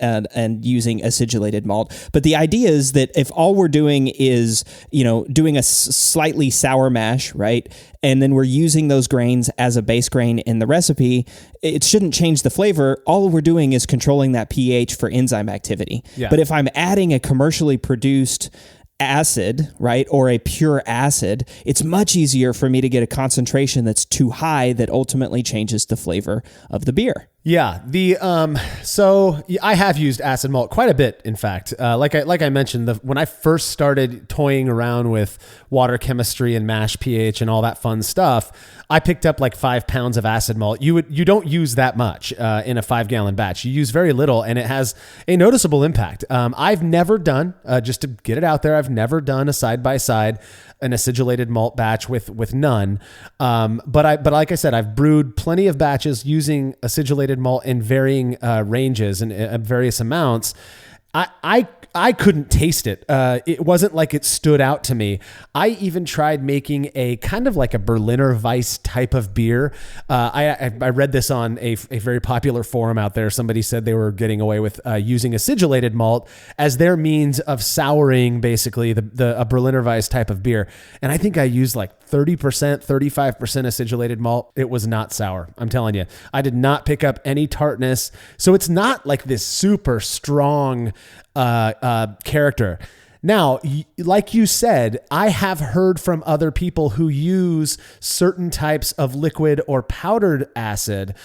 Speaker 2: using acidulated malt. But the idea is that if all we're doing is, doing a slightly sour mash, right, and then we're using those grains as a base grain in the recipe, it shouldn't change the flavor. All we're doing is controlling that pH for enzyme activity. Yeah. But if I'm adding a commercially produced acid, right, or a pure acid, it's much easier for me to get a concentration that's too high that ultimately changes the flavor of the beer.
Speaker 1: Yeah, so I have used acid malt quite a bit. In fact, like I mentioned, when I first started toying around with water chemistry and mash pH and all that fun stuff, I picked up like 5 pounds of acid malt. You don't use that much in a 5-gallon batch. You use very little, and it has a noticeable impact. I've never done, just to get it out there, I've never done a side-by-side an acidulated malt batch with none. But like I said, I've brewed plenty of batches using acidulated malt in varying ranges and various amounts. I couldn't taste it. It wasn't like it stood out to me. I even tried making a kind of like a Berliner Weiss type of beer. I read this on a very popular forum out there. Somebody said they were getting away with using acidulated malt as their means of souring basically a Berliner Weiss type of beer. And I think I used like 30%, 35% acidulated malt. It was not sour. I'm telling you, I did not pick up any tartness. So it's not like this super strong character. Now, like you said, I have heard from other people who use certain types of liquid or powdered acid,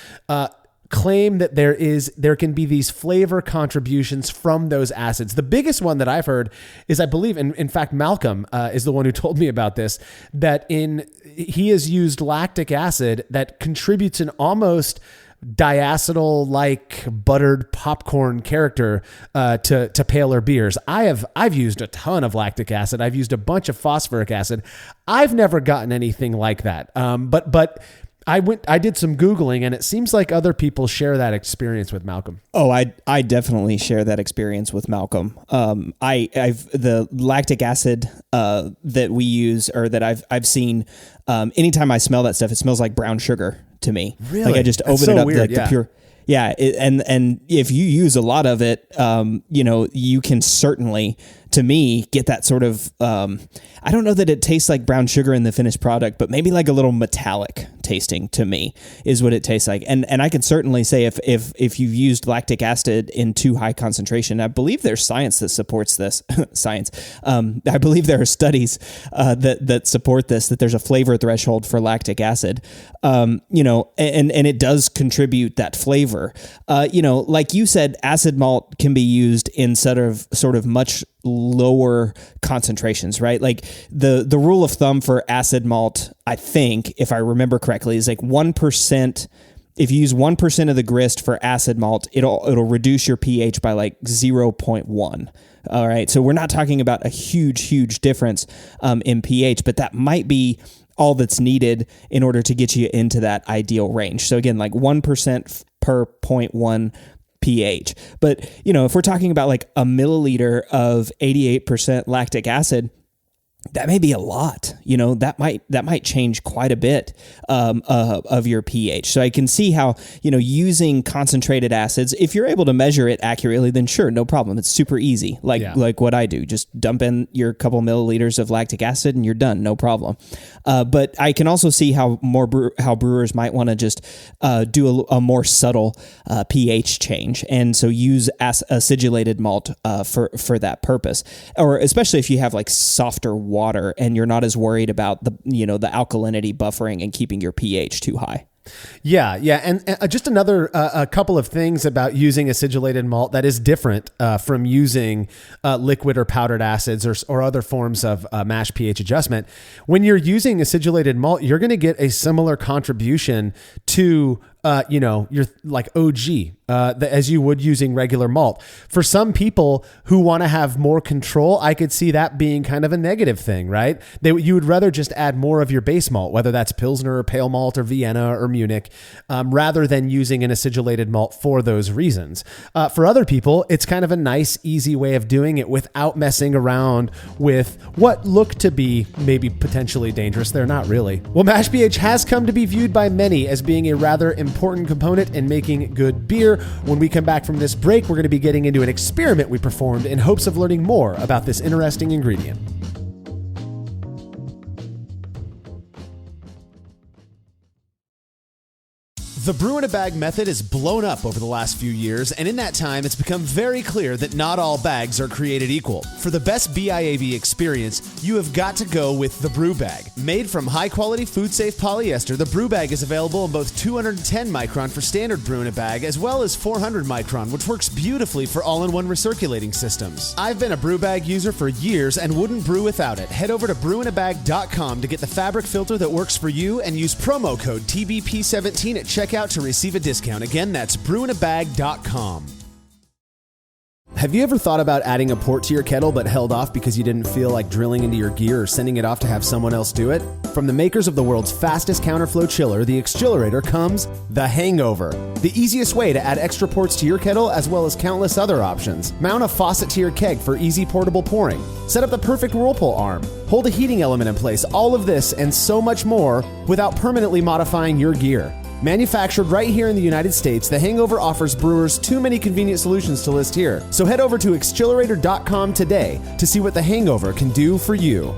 Speaker 1: claim that there can be these flavor contributions from those acids. The biggest one that I've heard is, I believe, in fact, Malcolm is the one who told me about this, that he has used lactic acid that contributes an almost diacetyl-like buttered popcorn character to paler beers. I've used a ton of lactic acid. I've used a bunch of phosphoric acid. I've never gotten anything like that. But I did some Googling, and it seems like other people share that experience with Malcolm.
Speaker 2: Oh, I definitely share that experience with Malcolm. I've the lactic acid that we use, or that I've seen, anytime I smell that stuff, it smells like brown sugar to me.
Speaker 1: Really?
Speaker 2: Like I just open it up, weird, like the pure. Yeah, and if you use a lot of it, you can certainly, to me, get that sort of, I don't know that it tastes like brown sugar in the finished product, but maybe like a little metallic tasting to me is what it tastes like. And I can certainly say if you've used lactic acid in too high concentration, I believe there's science that supports this. Science. I believe there are studies that support this, that there's a flavor threshold for lactic acid, and it does contribute that flavor. Like you said, acid malt can be used in sort of much lower concentrations, right? Like the rule of thumb for acid malt, I think, if I remember correctly, is like 1%. If you use 1% of the grist for acid malt, it'll reduce your pH by like 0.1. All right. So we're not talking about a huge difference in pH, but that might be all that's needed in order to get you into that ideal range. So again, like 1% per 0.1 pH. But, if we're talking about like a milliliter of 88% lactic acid, that may be a lot. That might change quite a bit of your pH. So I can see how, using concentrated acids, if you're able to measure it accurately, then sure, no problem. It's super easy. Like what I do, just dump in your couple milliliters of lactic acid and you're done, no problem. But I can also see how how brewers might want to just do a more subtle pH change, and so use acidulated malt for that purpose, or especially if you have like softer water and you're not as worried about the alkalinity buffering and keeping your pH too high.
Speaker 1: Yeah. And just another a couple of things about using acidulated malt that is different from using liquid or powdered acids or other forms of mash pH adjustment. When you're using acidulated malt, you're going to get a similar contribution to your like OG as you would using regular malt. For some people who want to have more control, I could see that being kind of a negative thing, right? You would rather just add more of your base malt, whether that's Pilsner or Pale Malt or Vienna or Munich, rather than using an acidulated malt for those reasons. For other people, it's kind of a nice, easy way of doing it without messing around with what look to be maybe potentially dangerous. They're not really. Well, mash pH has come to be viewed by many as being a rather important component in making good beer. When we come back from this break, we're going to be getting into an experiment we performed in hopes of learning more about this interesting ingredient. The brew in a bag method has blown up over the last few years, and in that time, it's become very clear that not all bags are created equal. For the best BIAV experience, you have got to go with the Brew Bag. Made from high-quality, food-safe polyester, the Brew Bag is available in both 210 micron for standard brew in a bag, as well as 400 micron, which works beautifully for all-in-one recirculating systems. I've been a Brew Bag user for years and wouldn't brew without it. Head over to brewinabag.com to get the fabric filter that works for you and use promo code TBP17 at checkout to receive a discount. Again, that's brewinabag.com. Have you ever thought about adding a port to your kettle but held off because you didn't feel like drilling into your gear or sending it off to have someone else do it? From the makers of the world's fastest counterflow chiller, the Xchillerator, comes the Hangover, the easiest way to add extra ports to your kettle as well as countless other options. Mount a faucet to your keg for easy portable pouring. Set up the perfect whirlpool arm. Hold a heating element in place. All of this and so much more without permanently modifying your gear. Manufactured right here in the United States, the Hangover offers brewers too many convenient solutions to list here. So head over to xchillerator.com today to see what the Hangover can do for you.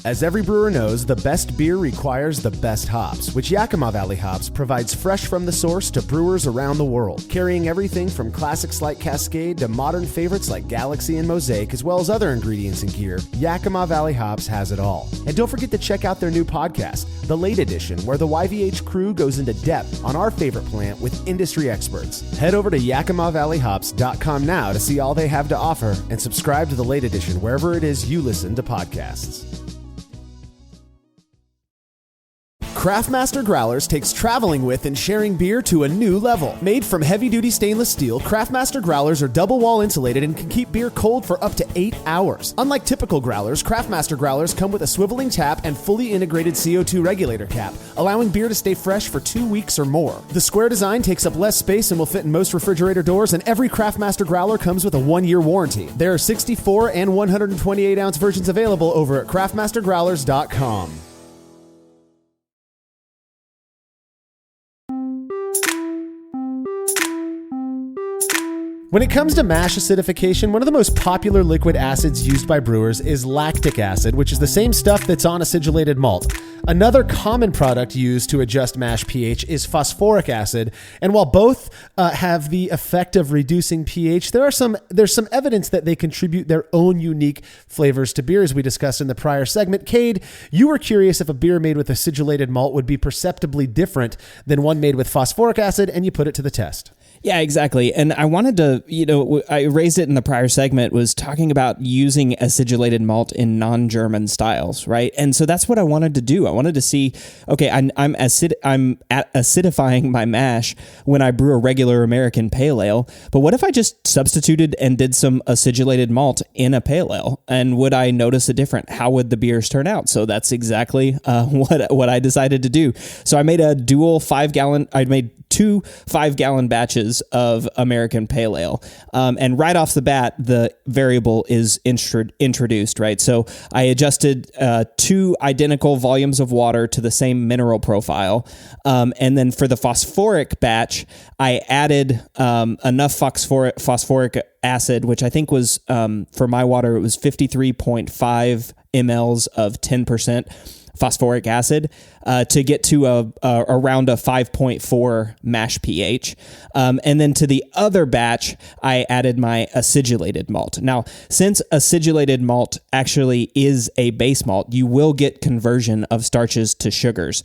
Speaker 1: As every brewer knows, the best beer requires the best hops, which Yakima Valley Hops provides fresh from the source to brewers around the world, carrying everything from classics like Cascade to modern favorites like Galaxy and Mosaic, as well as other ingredients and gear. Yakima Valley Hops has it all. And don't forget to check out their new podcast, The Late Edition, where the YVH crew goes into depth on our favorite plant with industry experts. Head over to YakimaValleyHops.com now to see all they have to offer and subscribe to The Late Edition wherever it is you listen to podcasts. Craftmaster Growlers takes traveling with and sharing beer to a new level. Made from heavy-duty stainless steel, Craftmaster Growlers are double-wall insulated and can keep beer cold for up to 8 hours. Unlike typical growlers, Craftmaster Growlers come with a swiveling tap and fully integrated CO2 regulator cap, allowing beer to stay fresh for 2 weeks or more. The square design takes up less space and will fit in most refrigerator doors, and every Craftmaster Growler comes with a 1-year warranty. There are 64 and 128-ounce versions available over at craftmastergrowlers.com. When it comes to mash acidification, one of the most popular liquid acids used by brewers is lactic acid, which is the same stuff that's on acidulated malt. Another common product used to adjust mash pH is phosphoric acid, and while both have the effect of reducing pH, there's some evidence that they contribute their own unique flavors to beer, as we discussed in the prior segment. Cade, you were curious if a beer made with acidulated malt would be perceptibly different than one made with phosphoric acid, and you put it to the test.
Speaker 2: Yeah, exactly. And I wanted to, I raised it in the prior segment, was talking about using acidulated malt in non-German styles, right? And so that's what I wanted to do. I wanted to see, okay, I'm acidifying my mash when I brew a regular American pale ale, but what if I just substituted and did some acidulated malt in a pale ale? And would I notice a difference? How would the beers turn out? So that's exactly what I decided to do. So I made a dual 5-gallon, I made 2 5-gallon batches of American Pale Ale. And right off the bat, the variable is introduced, right? So I adjusted 2 identical volumes of water to the same mineral profile. And then for the phosphoric batch, I added enough phosphoric acid, which I think was, for my water, it was 53.5 mLs of 10% phosphoric acid to get to around a 5.4 mash pH. And then to the other batch, I added my acidulated malt. Now, since acidulated malt actually is a base malt, you will get conversion of starches to sugars.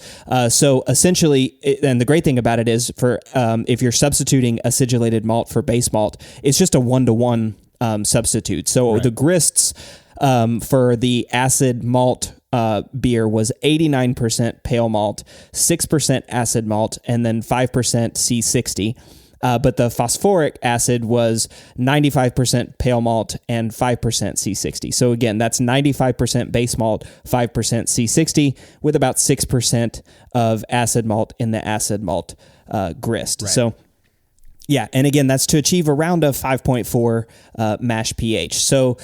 Speaker 2: So essentially, and the great thing about it is for if you're substituting acidulated malt for base malt, it's just a 1-to-1 substitute. So the grists for the acid malt beer was 89% pale malt, 6% acid malt, and then 5% C60. But the phosphoric acid was 95% pale malt and 5% C60. So again, that's 95% base malt, 5% C60, with about 6% of acid malt in the acid malt grist. Right. So yeah, and again, that's to achieve around a 5.4 mash pH. So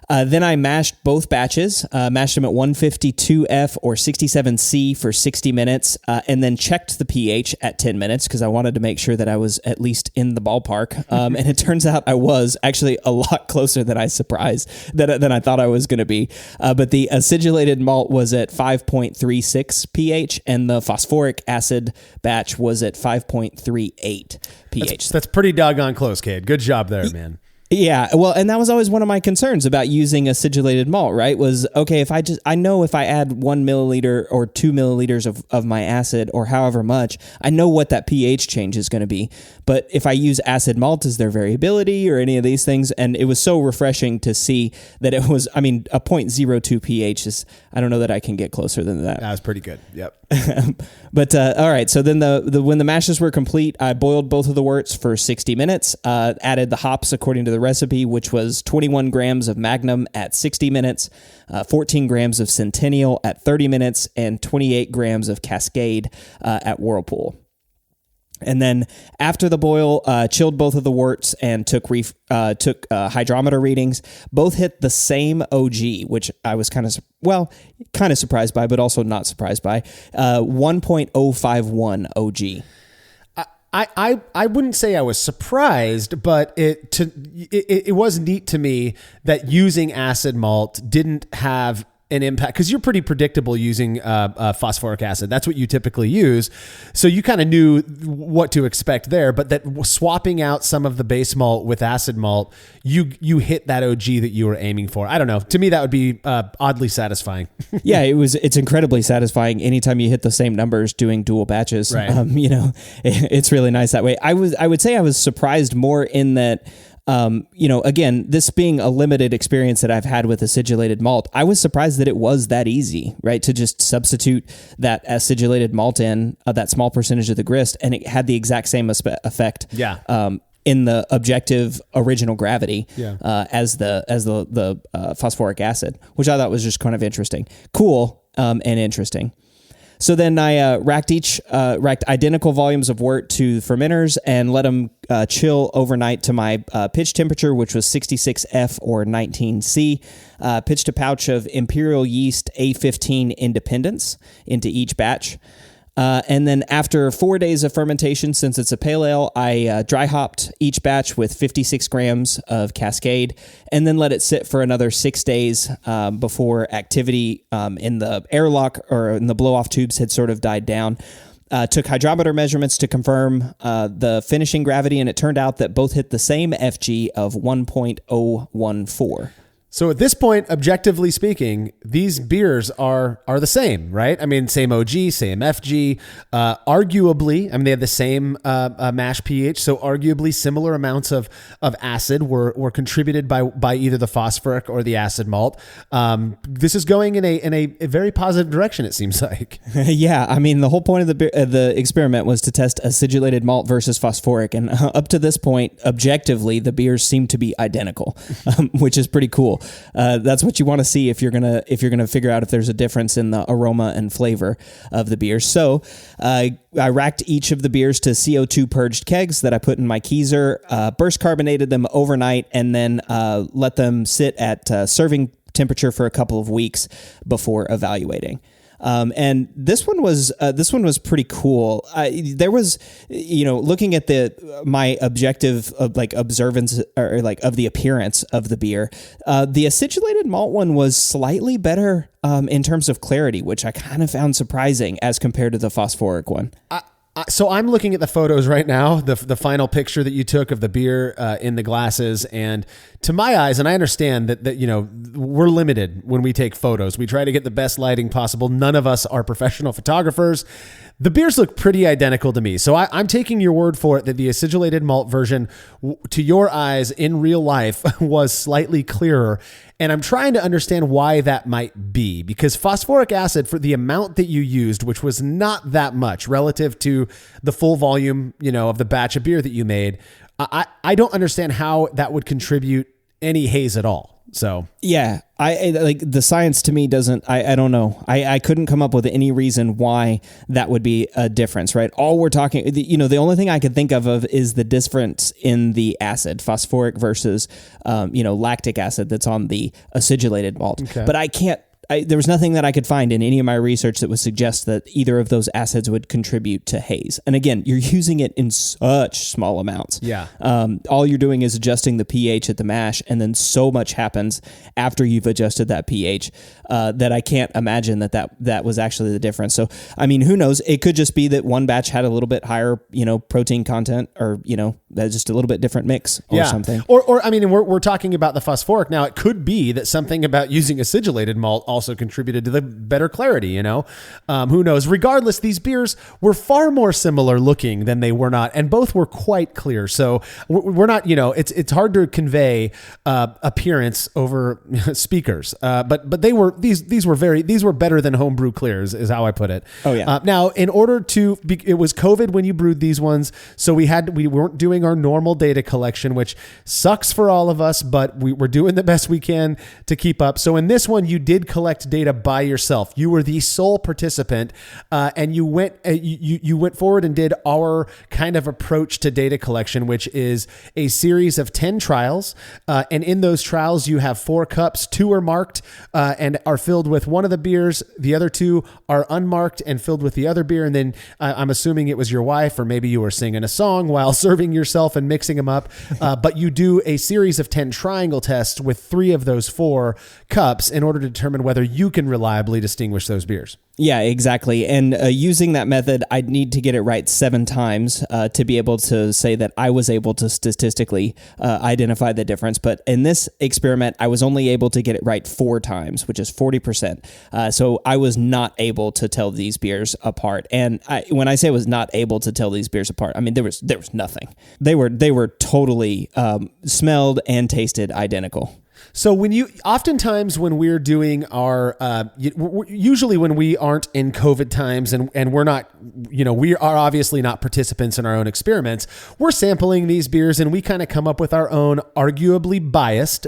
Speaker 2: then I mashed both batches, mashed them at 152F or 67C for 60 minutes, and then checked the pH at 10 minutes because I wanted to make sure that I was at least in the ballpark. And it turns out I was actually a lot closer than I thought I was going to be. But the acidulated malt was at 5.36 pH, and the phosphoric acid batch was at 5.38 pH.
Speaker 1: That's pretty doggone close, Cade. Good job there, man.
Speaker 2: Yeah, well, and that was always one of my concerns about using acidulated malt, right? Was, okay, I know if I add 1 milliliter or 2 milliliters of my acid or however much, I know what that pH change is going to be. But if I use acid malt, is there variability or any of these things? And it was so refreshing to see that it was, a 0.02 pH is, I don't know that I can get closer than that.
Speaker 1: That was pretty good. Yep.
Speaker 2: But all right, so then when the mashes were complete, I boiled both of the worts for 60 minutes, added the hops according to the recipe, which was 21 grams of Magnum at 60 minutes, 14 grams of Centennial at 30 minutes, and 28 grams of Cascade at Whirlpool. And then after the boil, chilled both of the worts and took hydrometer readings. Both hit the same OG, which I was kind of surprised by, but also not surprised by. 1.051 OG.
Speaker 1: I wouldn't say I was surprised, but it was neat to me that using acid malt didn't have an impact? Because you're pretty predictable using phosphoric acid. That's what you typically use. So you kind of knew what to expect there, but that swapping out some of the base malt with acid malt, you hit that OG that you were aiming for. I don't know. To me, that would be oddly satisfying.
Speaker 2: Yeah, it's incredibly satisfying anytime you hit the same numbers doing dual batches.
Speaker 1: Right.
Speaker 2: It's really nice that way. I would say I was surprised more in that, again, this being a limited experience that I've had with acidulated malt, I was surprised that it was that easy, right? To just substitute that acidulated malt in that small percentage of the grist, and it had the exact same effect.
Speaker 1: Yeah.
Speaker 2: In the objective original gravity,
Speaker 1: Yeah.
Speaker 2: as the phosphoric acid, which I thought was just kind of interesting, cool, and interesting. So then I racked identical volumes of wort to fermenters and let them chill overnight to my pitch temperature, which was 66F or 19C. Pitched a pouch of Imperial Yeast A15 Independence into each batch. And then after 4 days of fermentation, since it's a pale ale, I dry hopped each batch with 56 grams of Cascade and then let it sit for another 6 days before activity in the airlock or in the blow-off tubes had sort of died down. Took hydrometer measurements to confirm the finishing gravity, and it turned out that both hit the same FG of 1.014.
Speaker 1: So at this point, objectively speaking, these beers are the same, right? I mean, same OG, same FG. Arguably, I mean, they have the same mash pH, so arguably similar amounts of acid were contributed by either the phosphoric or the acid malt. This is going in a very positive direction, it seems like.
Speaker 2: Yeah, I mean, the whole point of the experiment was to test acidulated malt versus phosphoric, and up to this point, objectively, the beers seem to be identical, which is pretty cool. That's what you want to see if you're gonna figure out if there's a difference in the aroma and flavor of the beer. So I racked each of the beers to CO2 purged kegs that I put in my keezer, burst carbonated them overnight, and then let them sit at serving temperature for a couple of weeks before evaluating. And this one was pretty cool. There was, looking at my objective of observance or of the appearance of the beer, the acidulated malt one was slightly better, in terms of clarity, which I kind of found surprising as compared to the phosphoric one.
Speaker 1: So I'm looking at the photos right now, the final picture that you took of the beer in the glasses, and to my eyes, and I understand that we're limited when we take photos. We try to get the best lighting possible. None of us are professional photographers. The beers look pretty identical to me. So I'm taking your word for it that the acidulated malt version, to your eyes in real life, was slightly clearer. And I'm trying to understand why that might be, because phosphoric acid, for the amount that you used, which was not that much relative to the full volume, of the batch of beer that you made, I don't understand how that would contribute any haze at all. So
Speaker 2: yeah, I like the science to me doesn't, I don't know. I couldn't come up with any reason why that would be a difference, right? All we're talking, the only thing I could think of is the difference in the acid, phosphoric versus, lactic acid that's on the acidulated malt.
Speaker 1: Okay.
Speaker 2: But there was nothing that I could find in any of my research that would suggest that either of those acids would contribute to haze. And again, you're using it in such small amounts.
Speaker 1: Yeah.
Speaker 2: All you're doing is adjusting the pH at the mash, and then so much happens after you've adjusted that pH that I can't imagine that was actually the difference. So, I mean, who knows? It could just be that one batch had a little bit higher, protein content, or, just a little bit different mix or something.
Speaker 1: Or I mean, we're talking about the phosphoric. Now, it could be that something about using acidulated malt also contributed to the better clarity, who knows? Regardless, these beers were far more similar looking than they were not, and both were quite clear. So we're not, it's hard to convey appearance over speakers, but they were these were better than homebrew clears, is how I put it.
Speaker 2: Oh yeah.
Speaker 1: Now, in order to, it was COVID when you brewed these ones, so we weren't doing our normal data collection, which sucks for all of us, but we're doing the best we can to keep up. So in this one, you did collect data by yourself. You were the sole participant, and you went forward and did our kind of approach to data collection, which is a series of 10 trials. And in those trials, you have 4 cups. 2 are marked and are filled with one of the beers. The other 2 are unmarked and filled with the other beer. And then I'm assuming it was your wife, or maybe you were singing a song while serving yourself and mixing them up. But you do a series of 10 triangle tests with 3 of those 4 cups in order to determine whether whether you can reliably distinguish those beers.
Speaker 2: Yeah, exactly. And using that method, I'd need to get it right 7 times to be able to say that I was able to statistically identify the difference. But in this experiment, I was only able to get it right 4 times, which is 40%. So I was not able to tell these beers apart. And when I say I was not able to tell these beers apart, I mean there was nothing. They were totally smelled and tasted identical.
Speaker 1: So oftentimes when we're doing our, usually when we aren't in COVID times and we're not, we are obviously not participants in our own experiments, we're sampling these beers and we kind of come up with our own arguably biased,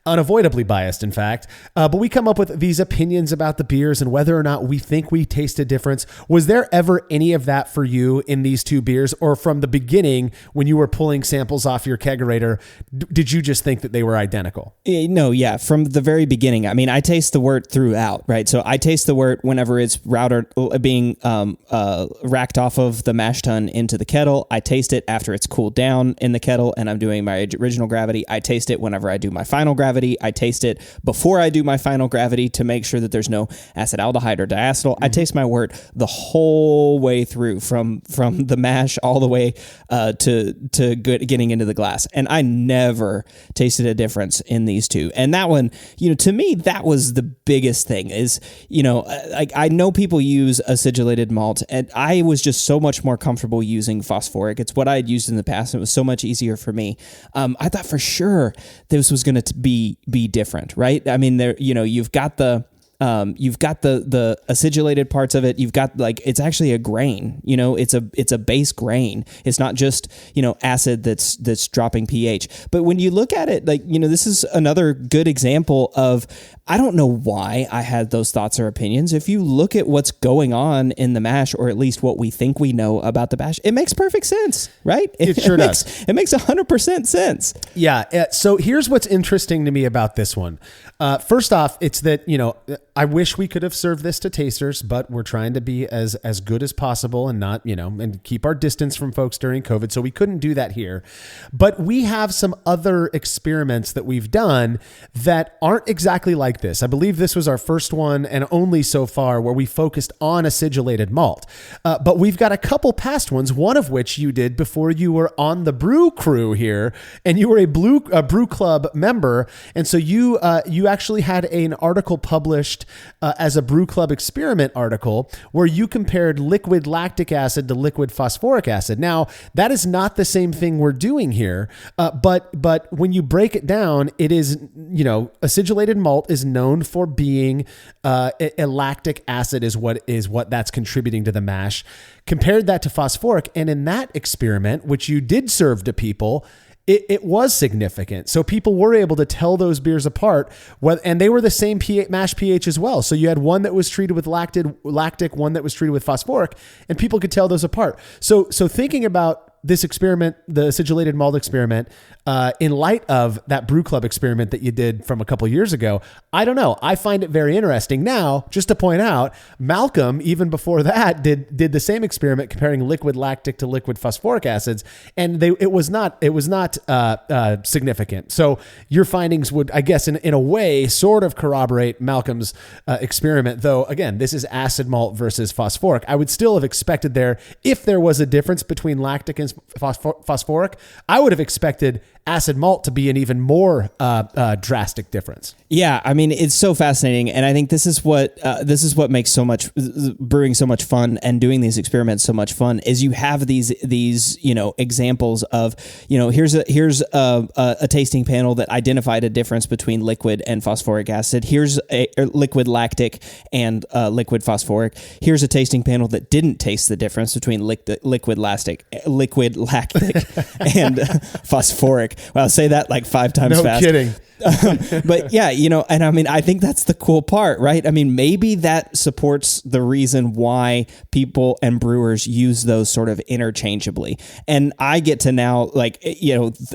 Speaker 1: unavoidably biased, in fact, but we come up with these opinions about the beers and whether or not we think we taste a difference. Was there ever any of that for you in these 2 beers, or from the beginning when you were pulling samples off your kegerator, did you just think that they were identical?
Speaker 2: No, yeah. From the very beginning, I mean, I taste the wort throughout, right? So I taste the wort whenever it's being racked off of the mash tun into the kettle. I taste it after it's cooled down in the kettle and I'm doing my original gravity. I taste it whenever I do my final gravity. I taste it before I do my final gravity to make sure that there's no acetaldehyde or diacetyl. I taste my wort the whole way through, from the mash all the way to getting into the glass. And I never tasted a difference in these 2. And that one, to me, that was the biggest thing is, I know people use acidulated malt, and I was just so much more comfortable using phosphoric. It's what I had used in the past, and it was so much easier for me. I thought for sure this was going to be different, right? I mean, you've got the acidulated parts of it. You've got it's actually a grain, it's a base grain. It's not just, acid that's dropping pH. But when you look at it, this is another good example of, I don't know why I had those thoughts or opinions. If you look at what's going on in the mash, or at least what we think we know about the mash, it makes perfect sense, right?
Speaker 1: It sure does.
Speaker 2: It makes 100% sense.
Speaker 1: Yeah. So here's what's interesting to me about this one. First off, it's that, I wish we could have served this to tasters, but we're trying to be as good as possible and not, and keep our distance from folks during COVID. So we couldn't do that here. But we have some other experiments that we've done that aren't exactly like this. I believe this was our first one and only so far where we focused on acidulated malt. But we've got a couple past ones, one of which you did before you were on the brew crew here, and you were a brew club member. And so you actually had an article published as a brew club experiment article where you compared liquid lactic acid to liquid phosphoric acid. Now, that is not the same thing we're doing here, but when you break it down, it is, acidulated malt is known for being a lactic acid is what that's contributing to the mash. Compared that to phosphoric, and in that experiment, which you did serve to people, it was significant. So people were able to tell those beers apart, and they were the same mash pH as well. So you had one that was treated with lactic, one that was treated with phosphoric, and people could tell those apart. So thinking about this experiment, the acidulated malt experiment, in light of that brew club experiment that you did from a couple years ago, I don't know. I find it very interesting. Now, just to point out, Malcolm, even before that, did the same experiment comparing liquid lactic to liquid phosphoric acids, and it was not significant. So your findings would, I guess, in a way, sort of corroborate Malcolm's experiment. Though again, this is acid malt versus phosphoric. I would still have expected if there was a difference between lactic and phosphoric, I would have expected acid malt to be an even more drastic difference.
Speaker 2: Yeah, I mean, it's so fascinating, and I think this is what makes brewing so much fun, and doing these experiments so much fun, is you have these examples of here's a tasting panel that identified a difference between liquid and phosphoric acid. Here's a liquid lactic and liquid phosphoric. Here's a tasting panel that didn't taste the difference between liquid lactic and phosphoric. Well, I'll say that like 5 times
Speaker 1: no
Speaker 2: fast.
Speaker 1: No kidding.
Speaker 2: But yeah, and I mean, I think that's the cool part, right? I mean, maybe that supports the reason why people and brewers use those sort of interchangeably. And I get to now,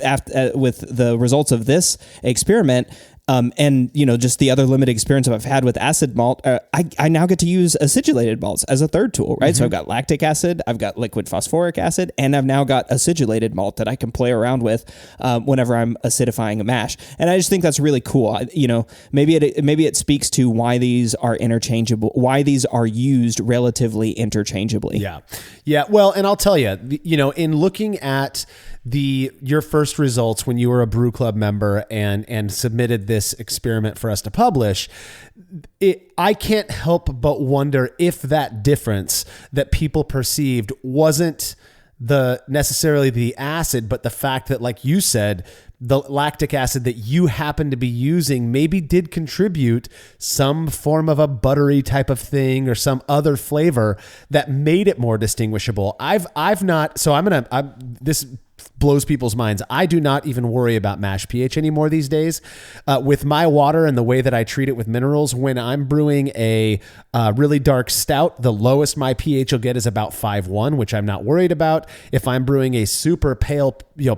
Speaker 2: after with the results of this experiment, And just the other limited experience I've had with acid malt, I now get to use acidulated malts as a third tool, right? So I've got lactic acid, I've got liquid phosphoric acid, and I've now got acidulated malt that I can play around with whenever I'm acidifying a mash. And I just think that's really cool. Maybe it speaks to why these are interchangeable, why these are used relatively interchangeably.
Speaker 1: Yeah. Well, and I'll tell you, in looking at your first results when you were a Brew Club member and submitted this experiment for us to publish, I can't help but wonder if that difference that people perceived wasn't necessarily the acid, but the fact that, like you said, the lactic acid that you happen to be using maybe did contribute some form of a buttery type of thing or some other flavor that made it more distinguishable. This blows people's minds. I do not even worry about mash pH anymore these days. With my water and the way that I treat it with minerals, when I'm brewing a really dark stout, the lowest my pH will get is about 5.1, which I'm not worried about. If I'm brewing a super pale,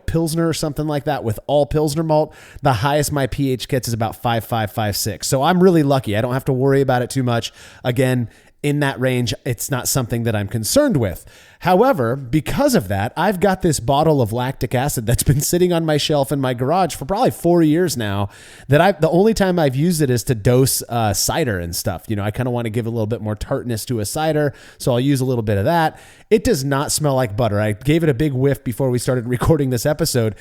Speaker 1: Pilsner or something like that with all Pilsner malt, the highest my pH gets is about 5.5, 5.6. So I'm really lucky. I don't have to worry about it too much. Again, in that range, it's not something that I'm concerned with. However, because of that, I've got this bottle of lactic acid that's been sitting on my shelf in my garage for probably 4 years now, that the only time I've used it is to dose cider and stuff. I kind of want to give a little bit more tartness to a cider, so I'll use a little bit of that. It does not smell like butter. I gave it a big whiff before we started recording this episode.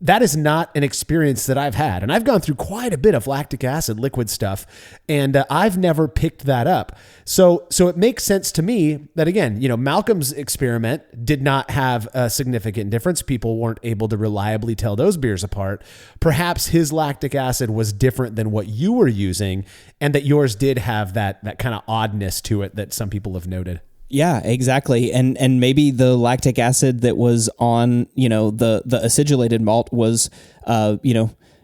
Speaker 1: That is not an experience that I've had. And I've gone through quite a bit of lactic acid liquid stuff, and I've never picked that up. So it makes sense to me that, again, Malcolm's experiment did not have a significant difference. People weren't able to reliably tell those beers apart. Perhaps his lactic acid was different than what you were using, and that yours did have that kind of oddness to it that some people have noted.
Speaker 2: Yeah, exactly. And maybe the lactic acid that was on, the acidulated malt was,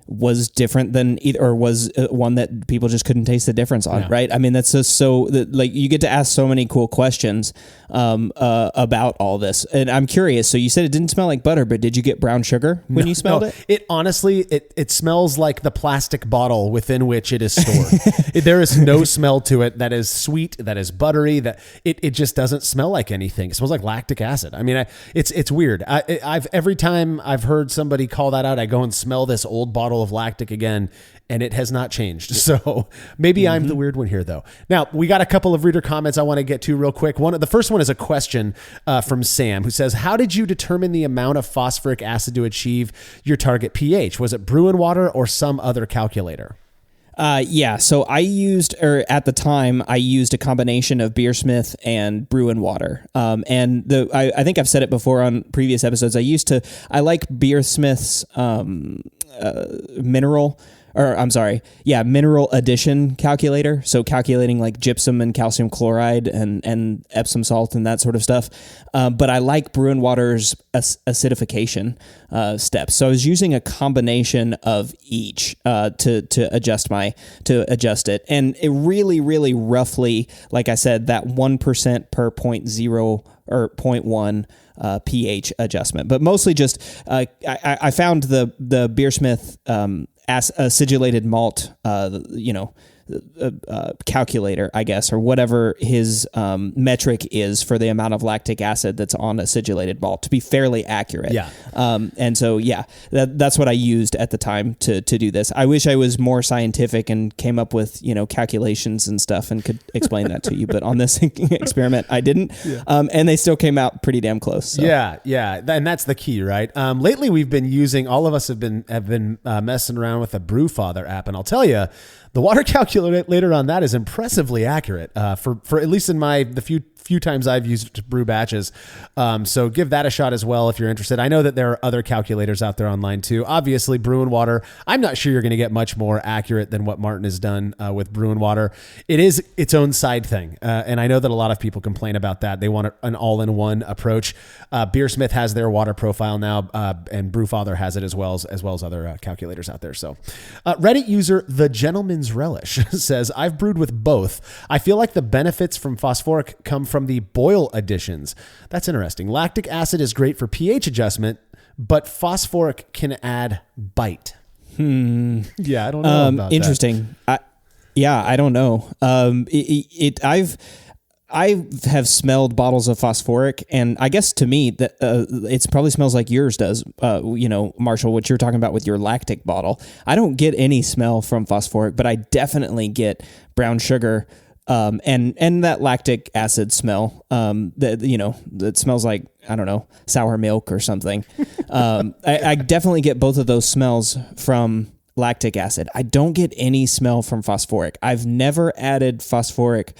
Speaker 2: was different than either, or was one that people just couldn't taste the difference on, right? I mean, that's just you get to ask so many cool questions about all this. And I'm curious. So you said it didn't smell like butter, but did you get brown sugar when you smelled it?
Speaker 1: It honestly, it smells like the plastic bottle within which it is stored. There is no smell to it that is sweet, that is buttery, that it just doesn't smell like anything. It smells like lactic acid. I mean, it's weird. Every time I've heard somebody call that out, I go and smell this old bottle of lactic again, and it has not changed. So maybe I'm the weird one here, though. Now, we got a couple of reader comments I want to get to real quick. The first one is a question from Sam, who says, how did you determine the amount of phosphoric acid to achieve your target pH? Was it Brewing water or some other calculator?
Speaker 2: So at the time, I used a combination of Beersmith and Brewing water. I think I've said it before on previous episodes. I like Beersmith's mineral addition calculator. So calculating like gypsum and calcium chloride and Epsom salt and that sort of stuff. But I like Brewing water's acidification steps. So I was using a combination of each to adjust it. And it really, really roughly, like I said, that 1% per 0.0 or 0.1 pH adjustment. But mostly just I found the Beersmith acidulated malt, calculator, I guess, or whatever his metric is for the amount of lactic acid that's on acidulated malt to be fairly accurate.
Speaker 1: Yeah.
Speaker 2: That's what I used at the time to do this. I wish I was more scientific and came up with, calculations and stuff and could explain that to you. But on this experiment, I didn't. Yeah. And they still came out pretty damn close. So.
Speaker 1: Yeah. And that's the key, right? Lately we've been using, all of us have been messing around with the Brewfather app, and I'll tell you, the water calculator on that is impressively accurate for at least in the few times I've used it to brew batches. So give that a shot as well if you're interested. I know that there are other calculators out there online too. Obviously, Brewing water, I'm not sure you're going to get much more accurate than what Martin has done with Brewing water. It is its own side thing, and I know that a lot of people complain about that. They want an all-in-one approach. Beersmith has their water profile now, and Brewfather has it as well as other calculators out there. So, Reddit user The Gentleman's Relish says, I've brewed with both. I feel like the benefits from phosphoric come from the boil additions. That's interesting. Lactic acid is great for pH adjustment, but phosphoric can add bite. Yeah, I don't know about
Speaker 2: interesting. I don't know. I have smelled bottles of phosphoric, and I guess to me that it probably smells like yours does. Marshall, what you're talking about with your lactic bottle. I don't get any smell from phosphoric, but I definitely get brown sugar and that lactic acid smell. That smells like, I don't know, sour milk or something. I definitely get both of those smells from lactic acid. I don't get any smell from phosphoric. I've never added phosphoric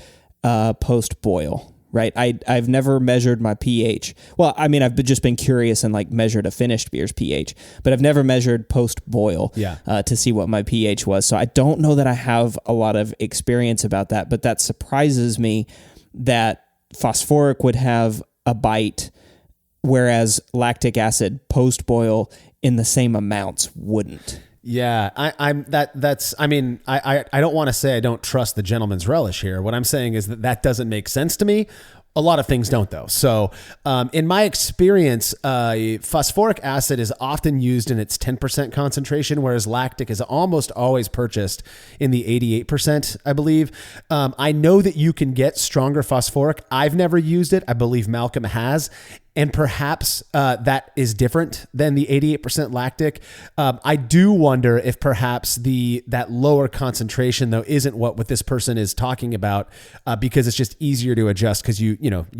Speaker 2: post boil, right? I've never measured my pH. Well, I mean, I've just been curious and like measured a finished beer's pH, but I've never measured post boil to see what my pH was. So I don't know that I have a lot of experience about that, but that surprises me that phosphoric would have a bite, whereas lactic acid post boil in the same amounts wouldn't.
Speaker 1: Yeah, I don't want to say I don't trust the gentleman's relish here. What I'm saying is that doesn't make sense to me. A lot of things don't, though. So in my experience, phosphoric acid is often used in its 10% concentration, whereas lactic is almost always purchased in the 88%, I believe. I know that you can get stronger phosphoric. I've never used it. I believe Malcolm has. And perhaps that is different than the 88% lactic. I do wonder if perhaps that lower concentration, though, isn't what this person is talking about, because it's just easier to adjust because you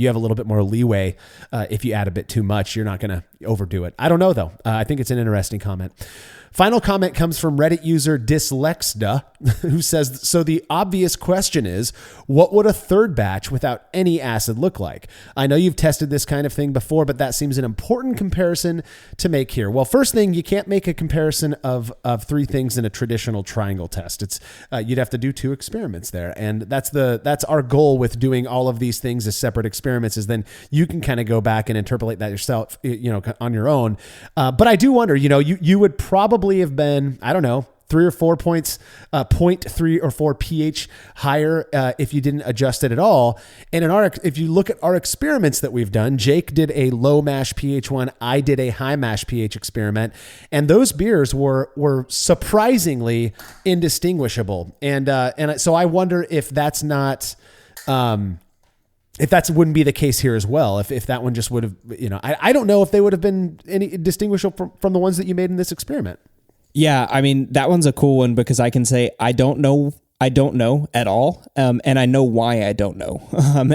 Speaker 1: have a little bit more leeway. If you add a bit too much, you're not going to overdo it. I don't know, though. I think it's an interesting comment. Final comment comes from Reddit user Dyslexda, who says, so the obvious question is, what would a third batch without any acid look like? I know you've tested this kind of thing before, but that seems an important comparison to make here. Well, first thing, you can't make a comparison of three things in a traditional triangle test. It's you'd have to do 2 experiments there. And that's our goal with doing all of these things as separate experiments, is then you can kind of go back and interpolate that yourself, on your own. But I do wonder, you would probably have been, I don't know, 3 or 4 points, 0.3 or 4 pH higher if you didn't adjust it at all. And if you look at our experiments that we've done, Jake did a low mash pH one, I did a high mash pH experiment, and those beers were surprisingly indistinguishable. And so I wonder if that's not. If that wouldn't be the case here as well, if that one just would have, I don't know if they would have been any distinguishable from the ones that you made in this experiment.
Speaker 2: Yeah, I mean, that one's a cool one because I can say I don't know at all, and I know why I don't know,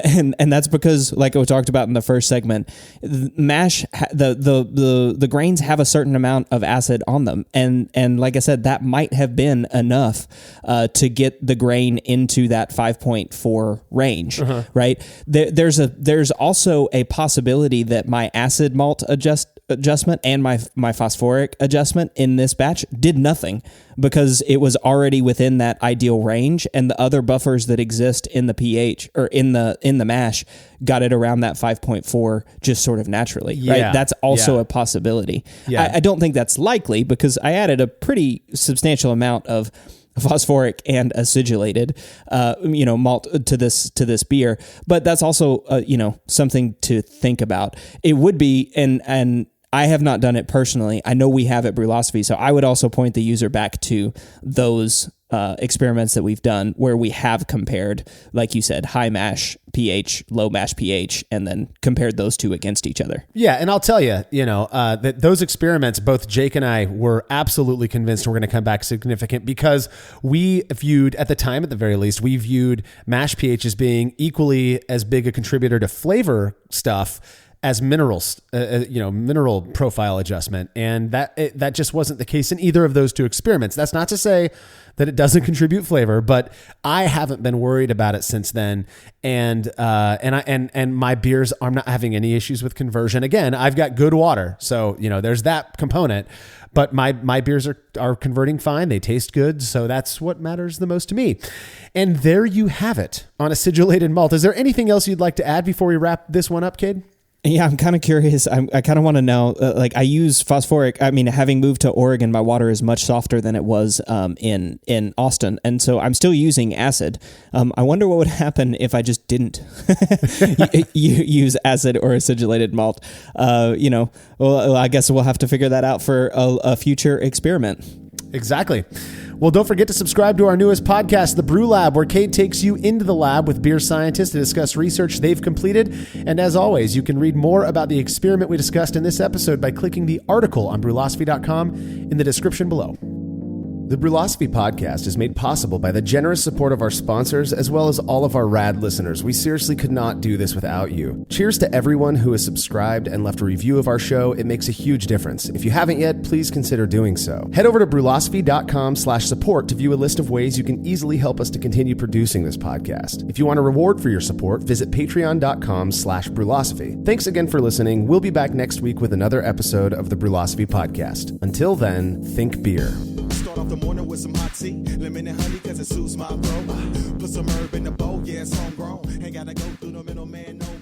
Speaker 2: and that's because, like we talked about in the first segment, mash the grains have a certain amount of acid on them, and like I said, that might have been enough to get the grain into that 5.4 range, right? There's also a possibility that my acid malt adjustment and my phosphoric adjustment in this batch did nothing because it was already within that ideal range, and the other buffers that exist in the pH or in the mash got it around that 5.4 just sort of naturally, right? That's also a possibility. Yeah. I don't think that's likely because I added a pretty substantial amount of phosphoric and acidulated, malt to this beer, but that's also, something to think about. It would be, and I have not done it personally. I know we have at Brewlosophy, so I would also point the user back to those experiments that we've done where we have compared, like you said, high mash pH, low mash pH, and then compared those two against each other.
Speaker 1: Yeah, and I'll tell you, that those experiments, both Jake and I were absolutely convinced we're going to come back significant because we viewed, at the time at the very least, we viewed mash pH as being equally as big a contributor to flavor stuff as minerals, mineral profile adjustment. And that just wasn't the case in either of those 2 experiments. That's not to say that it doesn't contribute flavor, but I haven't been worried about it since then. And my beers, I'm not having any issues with conversion. Again, I've got good water. So, there's that component, but my beers are converting fine. They taste good. So that's what matters the most to me. And there you have it on acidulated malt. Is there anything else you'd like to add before we wrap this one up, Cade?
Speaker 2: Yeah, I'm kind of curious. I kind of want to know, I use phosphoric. I mean, having moved to Oregon, my water is much softer than it was in Austin. And so I'm still using acid. I wonder what would happen if I just didn't use acid or acidulated malt. Well, I guess we'll have to figure that out for a future experiment.
Speaker 1: Exactly. Well, don't forget to subscribe to our newest podcast, The Brew Lab, where Cade takes you into the lab with beer scientists to discuss research they've completed. And as always, you can read more about the experiment we discussed in this episode by clicking the article on brewlosophy.com in the description below. The Brewlosophy podcast is made possible by the generous support of our sponsors, as well as all of our rad listeners. We seriously could not do this without you. Cheers to everyone who has subscribed and left a review of our show. It makes a huge difference. If you haven't yet, please consider doing so. Head over to brewlosophy.com/support to view a list of ways you can easily help us to continue producing this podcast. If you want a reward for your support, visit patreon.com/brewlosophy. Thanks again for listening. We'll be back next week with another episode of the Brewlosophy podcast. Until then, think beer.
Speaker 6: Start off the morning with some hot tea, lemon and honey cause it suits my throat. Put some herb in the bowl, yeah, it's homegrown. Ain't gotta go through the middleman no more.